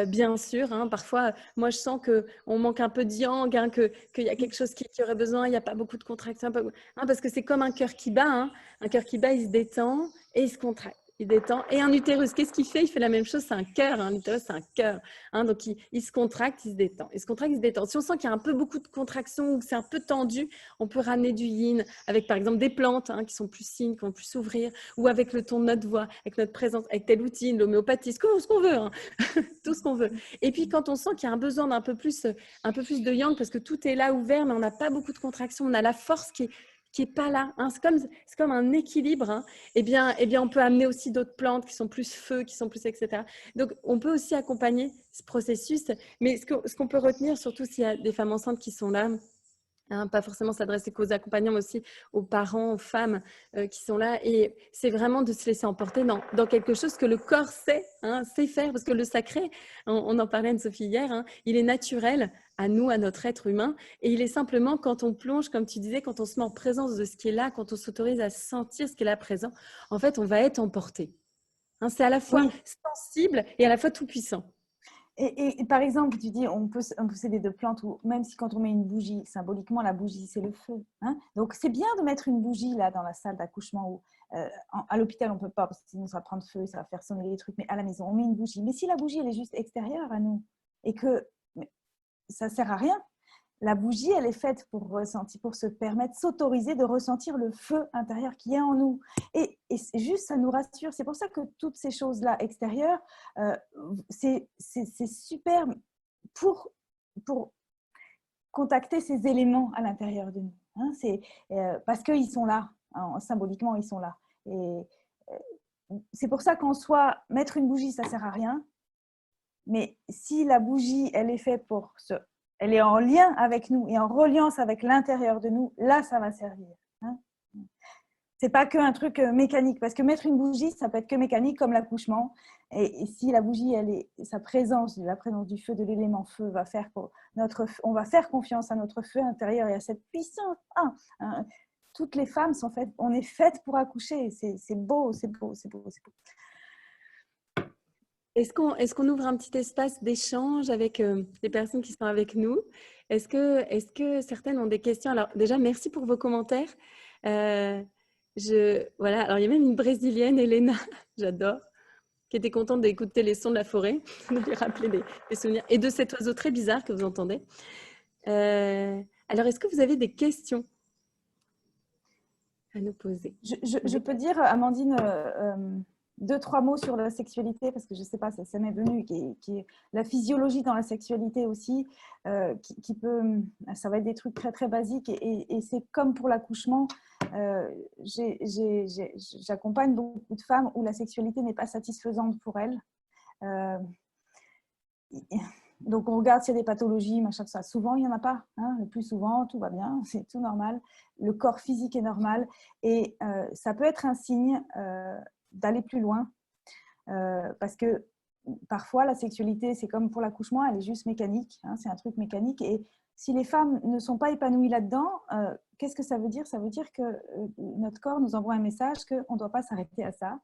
Bien sûr, parfois, moi je sens qu'on manque un peu de yang, qu'il y a quelque chose qui aurait besoin, il n'y a pas beaucoup de contractions, parce que c'est comme un cœur qui bat. Un cœur qui bat, il se détend et il se contracte. Il détend. Et un utérus, qu'est-ce qu'il fait? Il fait la même chose, c'est un cœur. L'utérus, c'est un cœur. Donc, il se contracte, il se détend. Il se contracte, il se détend. Si on sent qu'il y a un peu beaucoup de contractions ou que c'est un peu tendu, on peut ramener du yin avec, par exemple, des plantes qui sont plus yin, qui vont plus s'ouvrir, ou avec le ton de notre voix, avec notre présence, avec tel outil, l'homéopathie, ce qu'on veut. Tout ce qu'on veut. Et puis, quand on sent qu'il y a un besoin d'un peu plus de yang, parce que tout est là ouvert, mais on n'a pas beaucoup de contractions, on a la force qui est pas là. C'est comme un équilibre. Eh bien, on peut amener aussi d'autres plantes qui sont plus feu, qui sont plus etc. Donc, on peut aussi accompagner ce processus. Mais ce qu'on peut retenir, surtout s'il y a des femmes enceintes qui sont là, Hein, pas forcément s'adresser qu'aux accompagnants, mais aussi aux parents, aux femmes qui sont là. Et c'est vraiment de se laisser emporter dans quelque chose que le corps sait, hein, sait faire. Parce que le sacré, on en parlait Anne-Sophie hier, hein, il est naturel à nous, à notre être humain. Et il est simplement quand on plonge, comme tu disais, quand on se met en présence de ce qui est là, quand on s'autorise à sentir ce qui est là présent, en fait, on va être emporté. Hein, c'est à la fois Oui. sensible et à la fois tout puissant. Et par exemple, tu dis, on peut posséder de plantes, ou même si quand on met une bougie, symboliquement, la bougie, c'est le feu. Hein, donc, c'est bien de mettre une bougie là dans la salle d'accouchement. Ou à l'hôpital, on ne peut pas, parce que sinon ça va prendre feu, ça va faire sonner les trucs. Mais à la maison, on met une bougie. Mais si la bougie, elle est juste extérieure à nous, et que ça ne sert à rien. La bougie, elle est faite pour ressentir, pour se permettre, s'autoriser de ressentir le feu intérieur qui est en nous. Et juste, ça nous rassure. C'est pour ça que toutes ces choses-là extérieures, c'est super pour contacter ces éléments à l'intérieur de nous. Hein, parce qu'ils sont là, hein, symboliquement, ils sont là. Et c'est pour ça qu'en soi, mettre une bougie, ça ne sert à rien. Mais si la bougie, elle est faite elle est en lien avec nous et en reliance avec l'intérieur de nous, là, ça va servir. Hein, c'est pas qu'un truc mécanique, parce que mettre une bougie, ça peut être que mécanique, comme l'accouchement. Et si la bougie, sa présence, la présence du feu, de l'élément feu, va faire on va faire confiance à notre feu intérieur et à cette puissance. Toutes les femmes sont faites, on est faites pour accoucher. C'est beau, c'est beau, c'est beau, c'est beau. Est-ce qu'on ouvre un petit espace d'échange avec les personnes qui sont avec nous? Est-ce que certaines ont des questions? Alors déjà, merci pour vos commentaires. Voilà. Alors, il y a même une Brésilienne, Elena, j'adore, qui était contente d'écouter les sons de la forêt, de lui rappeler des souvenirs, et de cet oiseau très bizarre que vous entendez. Alors, est-ce que vous avez des questions à nous poser? Je peux dire, Amandine, 2-3 mots sur la sexualité, parce que je ne sais pas, ça m'est venu, qui est la physiologie dans la sexualité aussi, qui peut, ça va être des trucs très très basiques, et c'est comme pour l'accouchement, j'accompagne beaucoup de femmes où la sexualité n'est pas satisfaisante pour elles. Donc on regarde s'il y a des pathologies, machin, tout ça. Souvent, il n'y en a pas. Hein. Le plus souvent, tout va bien, c'est tout normal. Le corps physique est normal, et ça peut être un signe d'aller plus loin, parce que parfois la sexualité, c'est comme pour l'accouchement, elle est juste mécanique, hein, c'est un truc mécanique, et si les femmes ne sont pas épanouies là-dedans, qu'est-ce que ça veut dire? Ça veut dire que notre corps nous envoie un message qu'on ne doit pas s'arrêter à ça.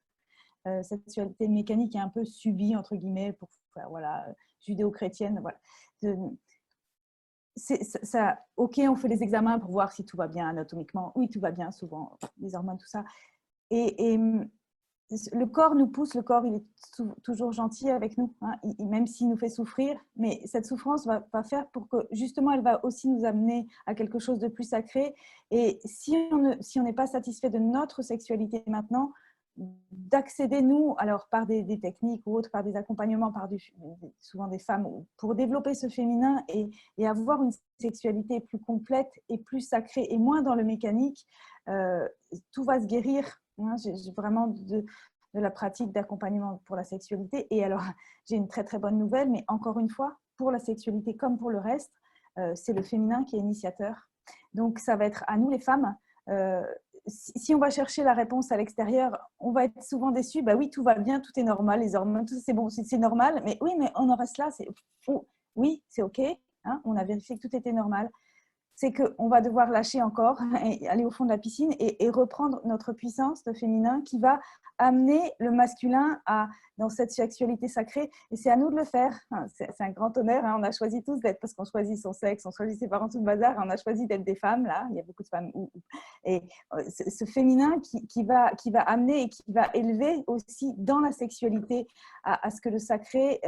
Cette sexualité mécanique est un peu subie, entre guillemets, pour voilà, judéo-chrétienne, voilà. Ok, on fait les examens pour voir si tout va bien anatomiquement. Oui, tout va bien, souvent, les hormones, tout ça. Et le corps nous pousse, le corps, il est toujours gentil avec nous, hein, même s'il nous fait souffrir, mais cette souffrance va faire pour que, justement, elle va aussi nous amener à quelque chose de plus sacré. Et si on n'est pas satisfait de notre sexualité maintenant, d'accéder, nous, alors par des techniques ou autres, par des accompagnements, souvent des femmes, pour développer ce féminin et avoir une sexualité plus complète et plus sacrée et moins dans le mécanique, tout va se guérir. Hein, j'ai vraiment de la pratique d'accompagnement pour la sexualité. Et alors, j'ai une très très bonne nouvelle, mais encore une fois, pour la sexualité comme pour le reste, c'est le féminin qui est initiateur. Donc, ça va être à nous les femmes. Si on va chercher la réponse à l'extérieur, on va être souvent déçu. Bah oui, tout va bien, tout est normal, les hormones, tout c'est bon, c'est normal. Mais oui, mais on en reste là. Oui, c'est OK. Hein, on a vérifié que tout était normal. C'est qu'on va devoir lâcher encore et aller au fond de la piscine et reprendre notre puissance de féminin qui va amener le masculin dans cette sexualité sacrée. Et c'est à nous de le faire. C'est un grand honneur. Hein. On a choisi tous d'être, parce qu'on choisit son sexe, on choisit ses parents, tout le bazar. On a choisi d'être des femmes, là. Il y a beaucoup de femmes. Et ce féminin qui va amener et qui va élever aussi dans la sexualité à ce que le sacré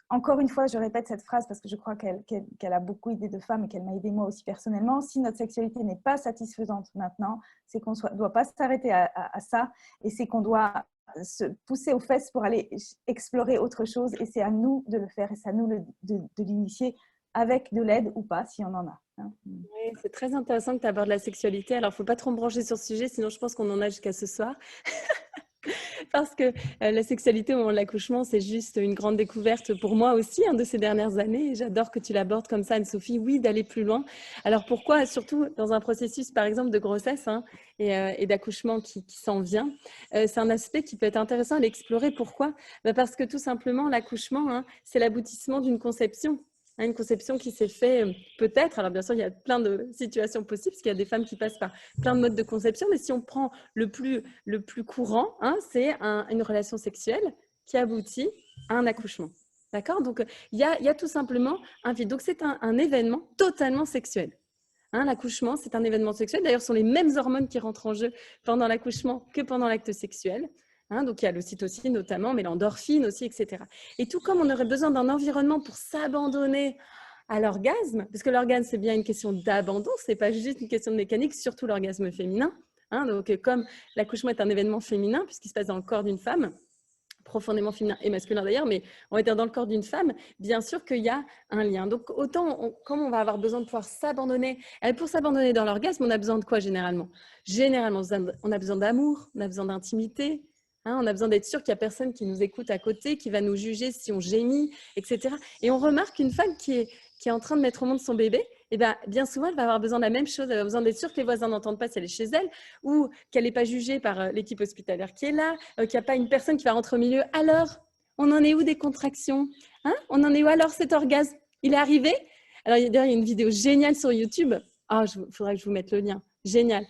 encore une fois, je répète cette phrase parce que je crois qu'elle a beaucoup aidé de femmes et qu'elle m'a aidé moi aussi personnellement. Si notre sexualité n'est pas satisfaisante maintenant, c'est qu'on ne doit pas s'arrêter à ça, et c'est qu'on doit se pousser aux fesses pour aller explorer autre chose, et c'est à nous de le faire, et c'est à nous de l'initier avec de l'aide ou pas, si on en a. Hein. Oui, c'est très intéressant que tu abordes la sexualité. Alors, il ne faut pas trop me brancher sur ce sujet, sinon je pense qu'on en a jusqu'à ce soir. Parce que la sexualité au moment de l'accouchement, c'est juste une grande découverte pour moi aussi de ces dernières années. Et j'adore que tu l'abordes comme ça, Anne-Sophie. Oui, d'aller plus loin. Alors pourquoi? Surtout dans un processus, par exemple, de grossesse et d'accouchement qui s'en vient. C'est un aspect qui peut être intéressant à l'explorer. Pourquoi? Parce que tout simplement, l'accouchement, c'est l'aboutissement d'une conception. Une conception qui s'est faite peut-être, alors bien sûr il y a plein de situations possibles, parce qu'il y a des femmes qui passent par plein de modes de conception, mais si on prend le plus courant, c'est une relation sexuelle qui aboutit à un accouchement. D'accord? Donc il y a tout simplement un vide. Donc c'est un événement totalement sexuel. L'accouchement, c'est un événement sexuel. D'ailleurs, ce sont les mêmes hormones qui rentrent en jeu pendant l'accouchement que pendant l'acte sexuel. Donc, il y a l'ocytocine notamment, mais l'endorphine aussi, etc. Et tout comme on aurait besoin d'un environnement pour s'abandonner à l'orgasme, parce que l'orgasme, c'est bien une question d'abandon, ce n'est pas juste une question de mécanique, surtout l'orgasme féminin. Donc, comme l'accouchement est un événement féminin, puisqu'il se passe dans le corps d'une femme, profondément féminin et masculin d'ailleurs, mais on va dire dans le corps d'une femme, bien sûr qu'il y a un lien. Donc, autant, comme on va avoir besoin de pouvoir s'abandonner, pour s'abandonner dans l'orgasme, on a besoin de quoi généralement? Généralement, on a besoin d'amour, on a besoin d'intimité, on a besoin d'être sûr qu'il n'y a personne qui nous écoute à côté, qui va nous juger si on gémit, etc. Et on remarque qu'une femme qui est en train de mettre au monde son bébé, bien souvent, elle va avoir besoin de la même chose. Elle va avoir besoin d'être sûre que les voisins n'entendent pas si elle est chez elle ou qu'elle n'est pas jugée par l'équipe hospitalière qui est là, qu'il n'y a pas une personne qui va rentrer au milieu. Alors, on en est où des contractions? On en est où alors cet orgasme? Il est arrivé? Alors, d'ailleurs, il y a une vidéo géniale sur YouTube. Il faudrait que je vous mette le lien. Génial.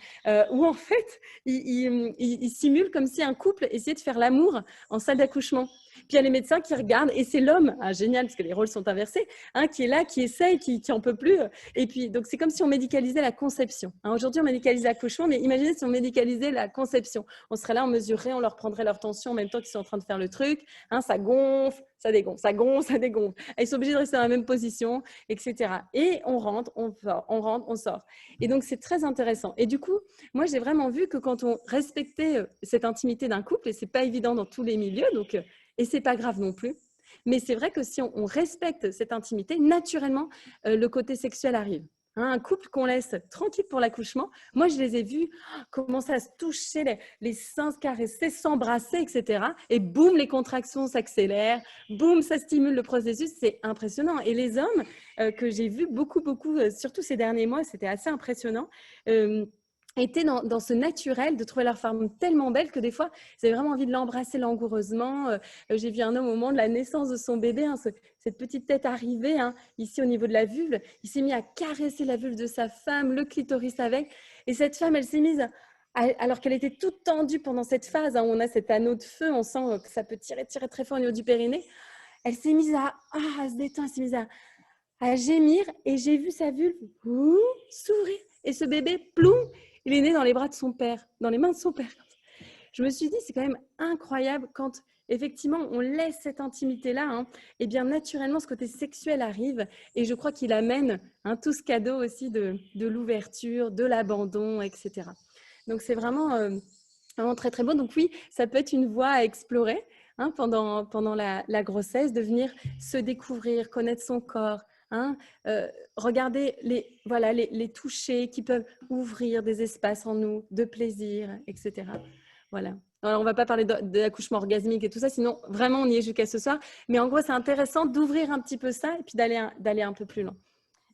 Où en fait, il simule comme si un couple essayait de faire l'amour en salle d'accouchement. Puis il y a les médecins qui regardent et c'est l'homme, génial parce que les rôles sont inversés, qui est là, qui essaye, qui en peut plus. Et puis, donc c'est comme si on médicalisait la conception. Aujourd'hui, on médicalise l'accouchement, mais imaginez si on médicalisait la conception. On serait là, on mesurerait, on leur prendrait leur tension en même temps qu'ils sont en train de faire le truc. Ça gonfle, ça dégonfle, ça gonfle, ça dégonfle. Ils sont obligés de rester dans la même position, etc. Et on rentre, on sort, on rentre, on sort. Et donc, c'est très intéressant. Et du coup, moi, j'ai vraiment vu que quand on respectait cette intimité d'un couple, et ce n'est pas évident dans tous les milieux, donc, et ce n'est pas grave non plus, mais c'est vrai que si on respecte cette intimité, naturellement, le côté sexuel arrive. Un couple qu'on laisse tranquille pour l'accouchement, moi, je les ai vus commencer à se toucher, les seins se caresser, s'embrasser, etc. Et boum, les contractions s'accélèrent, boum, ça stimule le processus, c'est impressionnant. Et les hommes que j'ai vus beaucoup, surtout ces derniers mois, c'était assez impressionnant, étaient dans ce naturel de trouver leur femme tellement belle que des fois, ils avaient vraiment envie de l'embrasser langoureusement. J'ai vu un homme au moment de la naissance de son bébé, cette petite tête arrivée ici au niveau de la vulve. Il s'est mis à caresser la vulve de sa femme, le clitoris avec. Et cette femme, elle s'est mise, alors qu'elle était toute tendue pendant cette phase où on a cet anneau de feu, on sent que ça peut tirer très fort au niveau du périnée. Elle s'est mise à se détendre, elle s'est mise à gémir et j'ai vu sa vulve s'ouvrir. Et ce bébé, ploum, il est né dans les bras de son père, dans les mains de son père. Je me suis dit, c'est quand même incroyable quand effectivement on laisse cette intimité-là, et bien naturellement ce côté sexuel arrive et je crois qu'il amène tout ce cadeau aussi de l'ouverture, de l'abandon, etc. Donc c'est vraiment très très beau. Donc oui, ça peut être une voie à explorer pendant la grossesse, de venir se découvrir, connaître son corps, regarder les touchés qui peuvent ouvrir des espaces en nous de plaisir, etc. Voilà. Alors, on ne va pas parler de l'accouchement orgasmique et tout ça, sinon vraiment on y est jusqu'à ce soir. Mais en gros, c'est intéressant d'ouvrir un petit peu ça et puis d'aller un peu plus loin.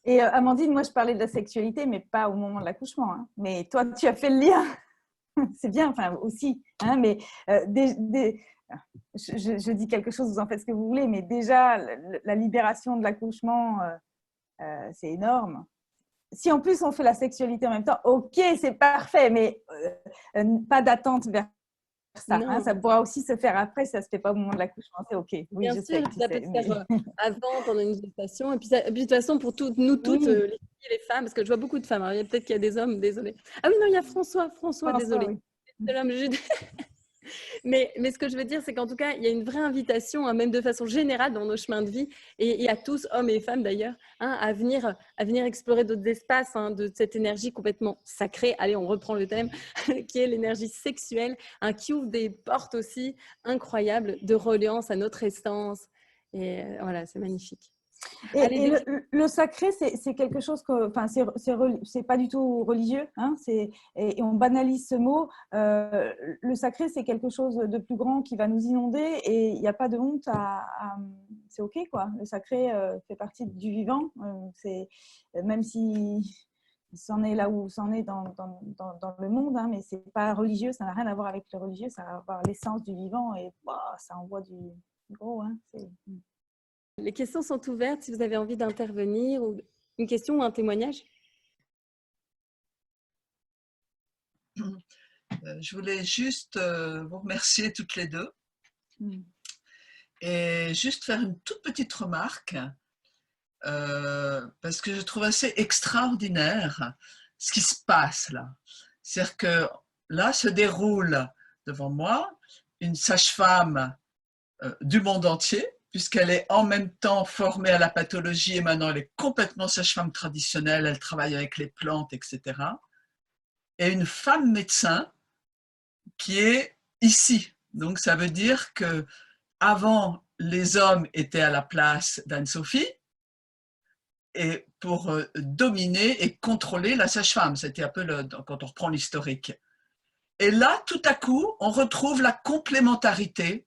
Et Amandine, moi je parlais de la sexualité, mais pas au moment de l'accouchement. Mais toi, tu as fait le lien. C'est bien, enfin aussi. Mais je dis quelque chose, vous en faites ce que vous voulez, mais déjà, la libération de l'accouchement, c'est énorme. Si en plus on fait la sexualité en même temps, ok, c'est parfait, mais pas d'attente vers ça. Ça pourra aussi se faire après, ça ne se fait pas au moment de l'accouchement, c'est ok. Oui, bien je sûr, sais. ça peut se faire avant, pendant une gestation. Et puis de toute façon, pour nous toutes, les filles et les femmes, parce que je vois beaucoup de femmes, alors, peut-être qu'il y a des hommes, désolé. Ah oui, non, il y a François, désolé. Oui. C'est l'homme jude. Mais ce que je veux dire, c'est qu'en tout cas, il y a une vraie invitation, même de façon générale dans nos chemins de vie, et à tous, hommes et femmes d'ailleurs, à venir explorer d'autres espaces de cette énergie complètement sacrée. Allez, on reprend le thème, qui est l'énergie sexuelle, qui ouvre des portes aussi incroyables de reliance à notre essence. Et voilà, c'est magnifique. Et le sacré, c'est quelque chose que, enfin, c'est pas du tout religieux, hein, et on banalise ce mot. Le sacré, c'est quelque chose de plus grand qui va nous inonder, et il n'y a pas de honte c'est ok, quoi. Le sacré fait partie du vivant. Même si c'en est là où c'en est dans le monde, hein, mais c'est pas religieux, ça n'a rien à voir avec le religieux, ça a à voir l'essence du vivant, et bah, ça envoie du gros, hein, Les questions sont ouvertes si vous avez envie d'intervenir, ou une question ou un témoignage. Je voulais juste vous remercier toutes les deux et juste faire une toute petite remarque parce que je trouve assez extraordinaire ce qui se passe là. C'est-à-dire que là se déroule devant moi une sage-femme du monde entier, puisqu'elle est en même temps formée à la pathologie et maintenant elle est complètement sage-femme traditionnelle, elle travaille avec les plantes, etc. Et une femme médecin qui est ici. Donc ça veut dire que avant les hommes étaient à la place d'Anne-Sophie et pour dominer et contrôler la sage-femme. C'était un peu quand on reprend l'historique. Et là, tout à coup, on retrouve la complémentarité.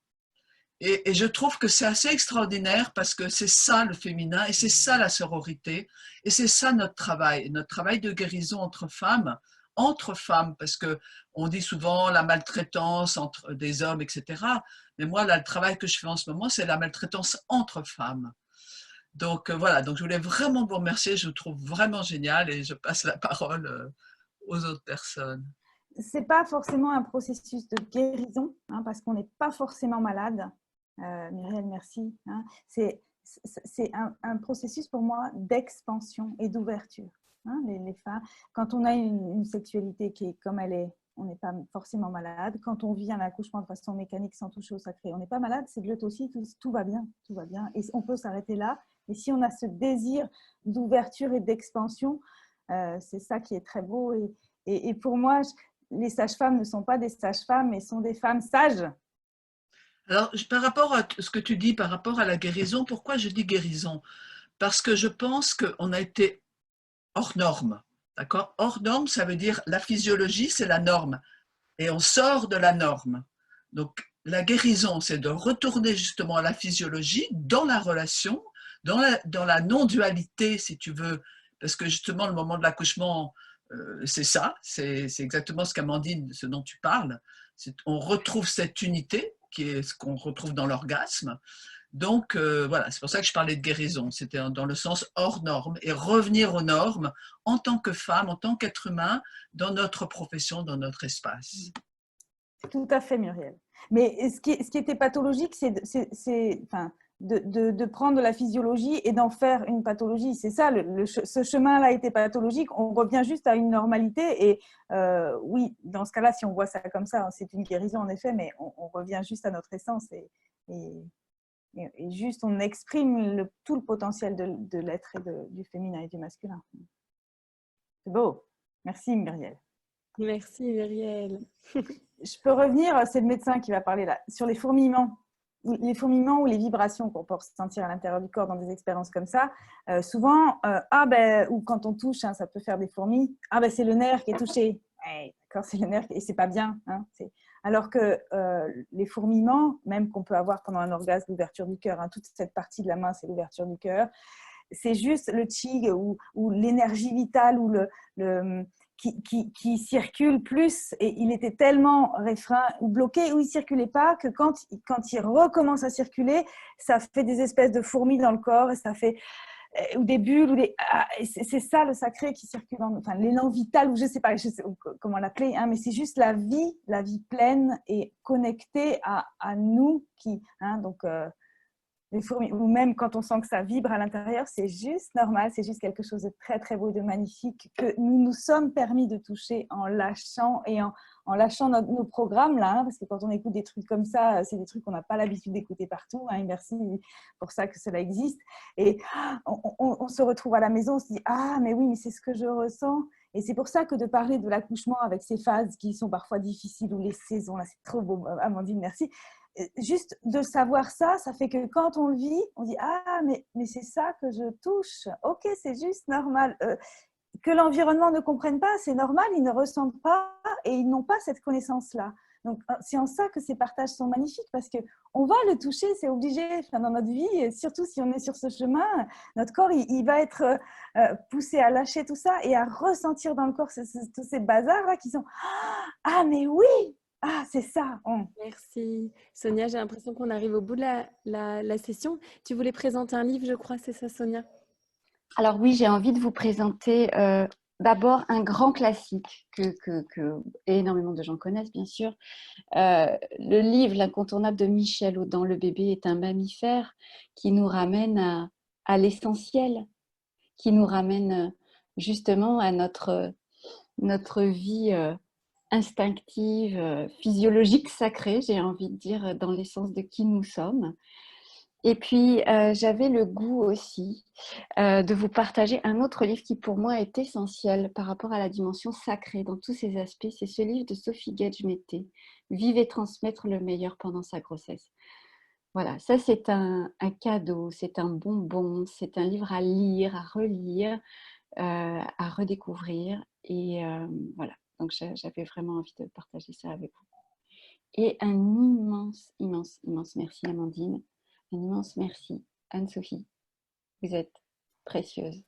Et je trouve que c'est assez extraordinaire parce que c'est ça le féminin et c'est ça la sororité et c'est ça notre travail de guérison entre femmes, parce qu'on dit souvent la maltraitance entre des hommes, etc. Mais moi, là, le travail que je fais en ce moment, c'est la maltraitance entre femmes. Donc voilà, donc je voulais vraiment vous remercier, je vous trouve vraiment génial et je passe la parole aux autres personnes. C'est pas forcément un processus de guérison, hein, parce qu'on n'est pas forcément malade. Muriel, merci. Hein. C'est un processus pour moi d'expansion et d'ouverture. Hein, les femmes, quand on a une sexualité qui est comme elle est, on n'est pas forcément malade. Quand on vit un accouchement de façon mécanique sans toucher au sacré, on n'est pas malade. C'est de l'autocie, tout va bien, tout va bien. Et on peut s'arrêter là. Et si on a ce désir d'ouverture et d'expansion, c'est ça qui est très beau. Et pour moi, les sages-femmes ne sont pas des sages-femmes, mais sont des femmes sages. Alors, par rapport à ce que tu dis, par rapport à la guérison, pourquoi je dis guérison? Parce que je pense qu'on a été hors norme. D'accord? Hors norme, ça veut dire la physiologie, c'est la norme. Et on sort de la norme. Donc, la guérison, c'est de retourner justement à la physiologie dans la relation, dans la non-dualité, si tu veux. Parce que justement, le moment de l'accouchement, c'est ça, c'est exactement ce dont tu parles. On retrouve cette unité, qui est ce qu'on retrouve dans l'orgasme. Donc voilà, c'est pour ça que je parlais de guérison. C'était dans le sens hors norme et revenir aux normes en tant que femme, en tant qu'être humain, dans notre profession, dans notre espace. Tout à fait, Muriel. Mais ce qui était pathologique, c'est de prendre la physiologie et d'en faire une pathologie. C'est ça, ce chemin-là était pathologique. On revient juste à une normalité. Et oui, dans ce cas-là, si on voit ça comme ça, c'est une guérison en effet, mais on revient juste à notre essence et juste on exprime tout le potentiel de l'être et du féminin et du masculin. C'est beau. Merci, Muriel. Merci, Muriel. Je peux revenir, c'est le médecin qui va parler là, sur les fourmillements. Les fourmillements ou les vibrations qu'on peut ressentir à l'intérieur du corps dans des expériences comme ça, souvent, ou quand on touche, hein, ça peut faire des fourmis, c'est le nerf qui est touché. Ouais, d'accord, c'est le nerf et c'est pas bien. Hein, alors que les fourmillements, même qu'on peut avoir pendant un orgasme, l'ouverture du cœur, hein, toute cette partie de la main, c'est l'ouverture du cœur. C'est juste le qi ou l'énergie vitale ou qui circule plus, et il était tellement restreint ou bloqué, ou il ne circulait pas, que quand il recommence à circuler, ça fait des espèces de fourmis dans le corps, et ça fait ou des bulles, c'est ça le sacré qui circule, enfin l'élan vital, ou je ne sais pas comment l'appeler, hein, mais c'est juste la vie pleine et connectée à nous, donc les fourmis, ou même quand on sent que ça vibre à l'intérieur, c'est juste normal, c'est juste quelque chose de très très beau, de magnifique, que nous nous sommes permis de toucher en lâchant et en lâchant nos programmes là, hein, parce que quand on écoute des trucs comme ça, c'est des trucs qu'on n'a pas l'habitude d'écouter partout, hein, et merci pour ça que cela existe, et on se retrouve à la maison, on se dit mais oui, mais c'est ce que je ressens. Et c'est pour ça que de parler de l'accouchement avec ces phases qui sont parfois difficiles, ou les saisons, là c'est trop beau, Amandine, merci. juste de savoir ça, ça fait que quand on le vit, on dit « Ah, mais c'est ça que je touche. Ok, c'est juste normal. » Que l'environnement ne comprenne pas, c'est normal, ils ne ressentent pas et ils n'ont pas cette connaissance-là. Donc, c'est en ça que ces partages sont magnifiques parce qu'on va le toucher, c'est obligé dans notre vie, et surtout si on est sur ce chemin, notre corps, il va être poussé à lâcher tout ça et à ressentir dans le corps tous ces bazars-là qui sont « Ah, mais oui, ah, c'est ça. » Merci. Sonia, j'ai l'impression qu'on arrive au bout de la session. Tu voulais présenter un livre, je crois, c'est ça, Sonia? Alors oui, j'ai envie de vous présenter d'abord un grand classique que énormément de gens connaissent, bien sûr. Le livre, l'incontournable de Michel Audin, Le bébé est un mammifère, qui nous ramène à l'essentiel, qui nous ramène justement à notre vie instinctive, physiologique, sacrée, j'ai envie de dire, dans l'essence de qui nous sommes. Et puis, j'avais le goût aussi de vous partager un autre livre qui, pour moi, est essentiel par rapport à la dimension sacrée dans tous ses aspects. C'est ce livre de Sophie Gage-Mété, « Vivre et transmettre le meilleur pendant sa grossesse ». Voilà, ça c'est un cadeau, c'est un bonbon, c'est un livre à lire, à relire, à redécouvrir. Et voilà, donc j'avais vraiment envie de partager ça avec vous. Et un immense, immense, immense merci Amandine. Un immense merci Anne-Sophie. Vous êtes précieuse.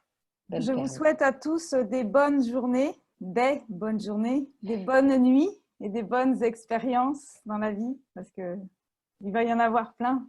Je vous souhaite à tous des bonnes journées, des bonnes journées, des bonnes nuits et des bonnes expériences dans la vie parce qu'il va y en avoir plein.